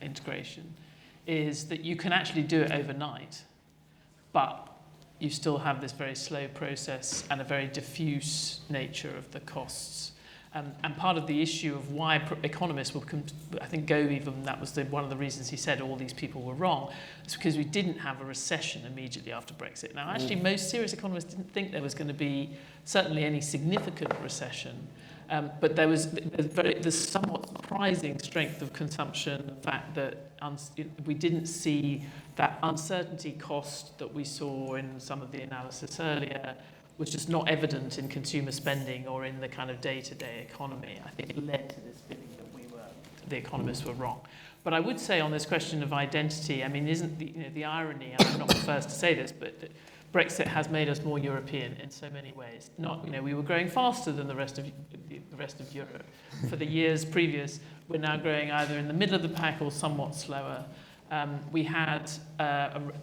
integration, is that you can actually do it overnight, but you still have this very slow process and a very diffuse nature of the costs. And part of the issue of why economists will, I think Gove even, that was one of the reasons he said all these people were wrong, is because we didn't have a recession immediately after Brexit. Now, actually, most serious economists didn't think there was going to be certainly any significant recession. But there was the somewhat surprising strength of consumption, the fact that we didn't see that uncertainty cost that we saw in some of the analysis earlier, was just not evident in consumer spending or in the kind of day-to-day economy. I think it led to this feeling that the economists were wrong. But I would say on this question of identity, I mean, isn't the irony, and I'm not the first to say this, but Brexit has made us more European in so many ways. We were growing faster than the rest of Europe. For the years previous, we're now growing either in the middle of the pack or somewhat slower. We had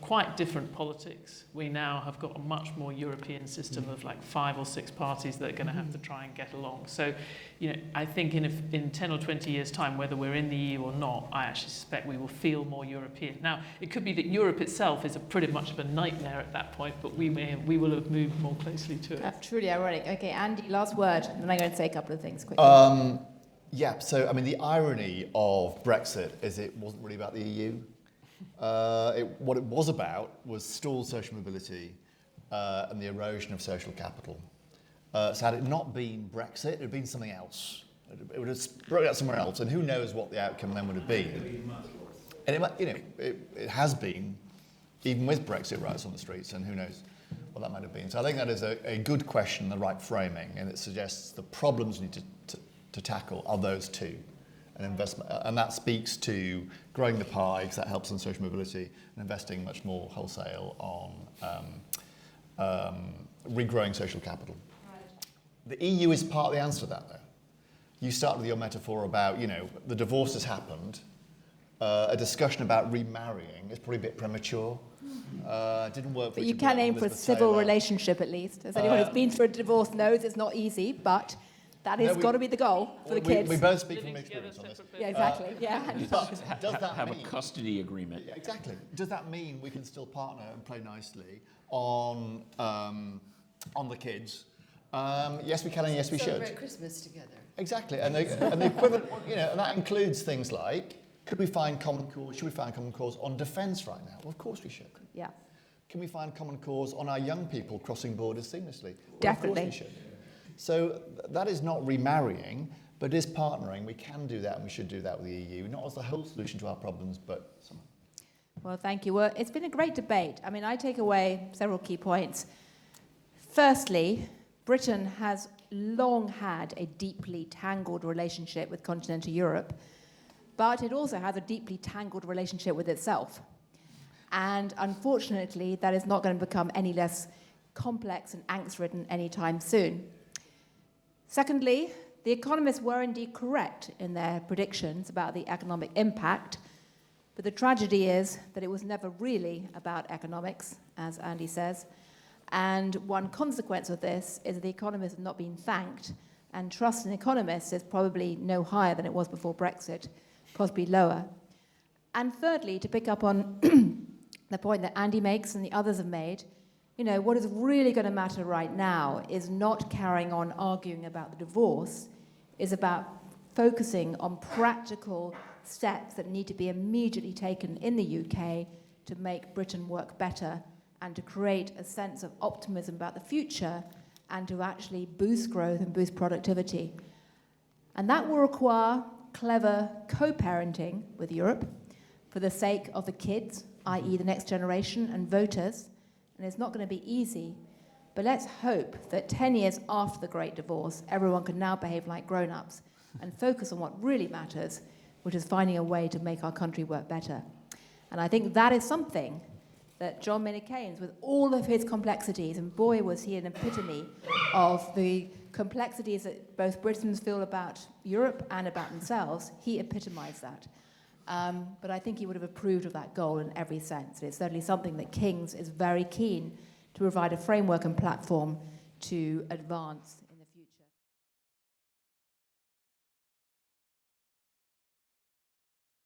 quite different politics. We now have got a much more European system of like 5 or 6 parties that are going to have to try and get along. So, I think in 10 or 20 years' time, whether we're in the EU or not, I actually suspect we will feel more European. Now, it could be that Europe itself is pretty much of a nightmare at that point, but we will have moved more closely to it. That's truly ironic. Okay, Andy, last word, and then I'm going to say a couple of things quickly. So, I mean, the irony of Brexit is it wasn't really about the EU. What it was about was stalled social mobility and the erosion of social capital. So had it not been Brexit, it would have been something else. It would have broken out somewhere else, and who knows what the outcome then would have been. And it has been, even with Brexit riots on the streets, and who knows what that might have been. So I think that is a good question, the right framing, and it suggests the problems we need to tackle are those two. And investment, and that speaks to growing the pie, because that helps on social mobility, and investing much more wholesale on regrowing social capital. Right. The EU is part of the answer to that, though. You started with your metaphor about, the divorce has happened. A discussion about remarrying is probably a bit premature. Didn't work for But me you to can be aim for a Elizabeth civil Taylor. relationship at least. As anyone who's been through a divorce knows, it's not easy, but that has got to be the goal for the kids. We both speak from experience on this. Yeah, exactly. But does that have mean, a custody agreement? Yeah, exactly. Does that mean we can still partner and play nicely on the kids? Yes, we can, and yes, we should. Celebrate Christmas together. Exactly, and the equivalent, and that includes things like, should we find common cause on defence right now? Well, of course we should. Yeah. Can we find common cause on our young people crossing borders seamlessly? Well, Definitely. Of course we should. So that is not remarrying, but it is partnering. We can do that, and we should do that with the EU, not as the whole solution to our problems, but some. Well, thank you. Well, it's been a great debate. I mean, I take away several key points. Firstly, Britain has long had a deeply tangled relationship with continental Europe, but it also has a deeply tangled relationship with itself. And unfortunately, that is not going to become any less complex and angst-ridden anytime soon. Secondly, the economists were indeed correct in their predictions about the economic impact, but the tragedy is that it was never really about economics, as Andy says. And one consequence of this is that the economists have not been thanked, and trust in economists is probably no higher than it was before Brexit, possibly lower. And thirdly, to pick up on the point that Andy makes and the others have made, what is really going to matter right now is not carrying on arguing about the divorce, is about focusing on practical steps that need to be immediately taken in the UK to make Britain work better and to create a sense of optimism about the future and to actually boost growth and boost productivity. And that will require clever co-parenting with Europe for the sake of the kids, i.e. the next generation and voters. And it's not going to be easy, but let's hope that 10 years after the Great Divorce, everyone can now behave like grown-ups and focus on what really matters, which is finding a way to make our country work better. And I think that is something that John Maynard Keynes, with all of his complexities, and boy was he an epitome of the complexities that both Britons feel about Europe and about themselves, he epitomized that. But I think he would have approved of that goal in every sense. It's certainly something that Keynes is very keen to provide a framework and platform to advance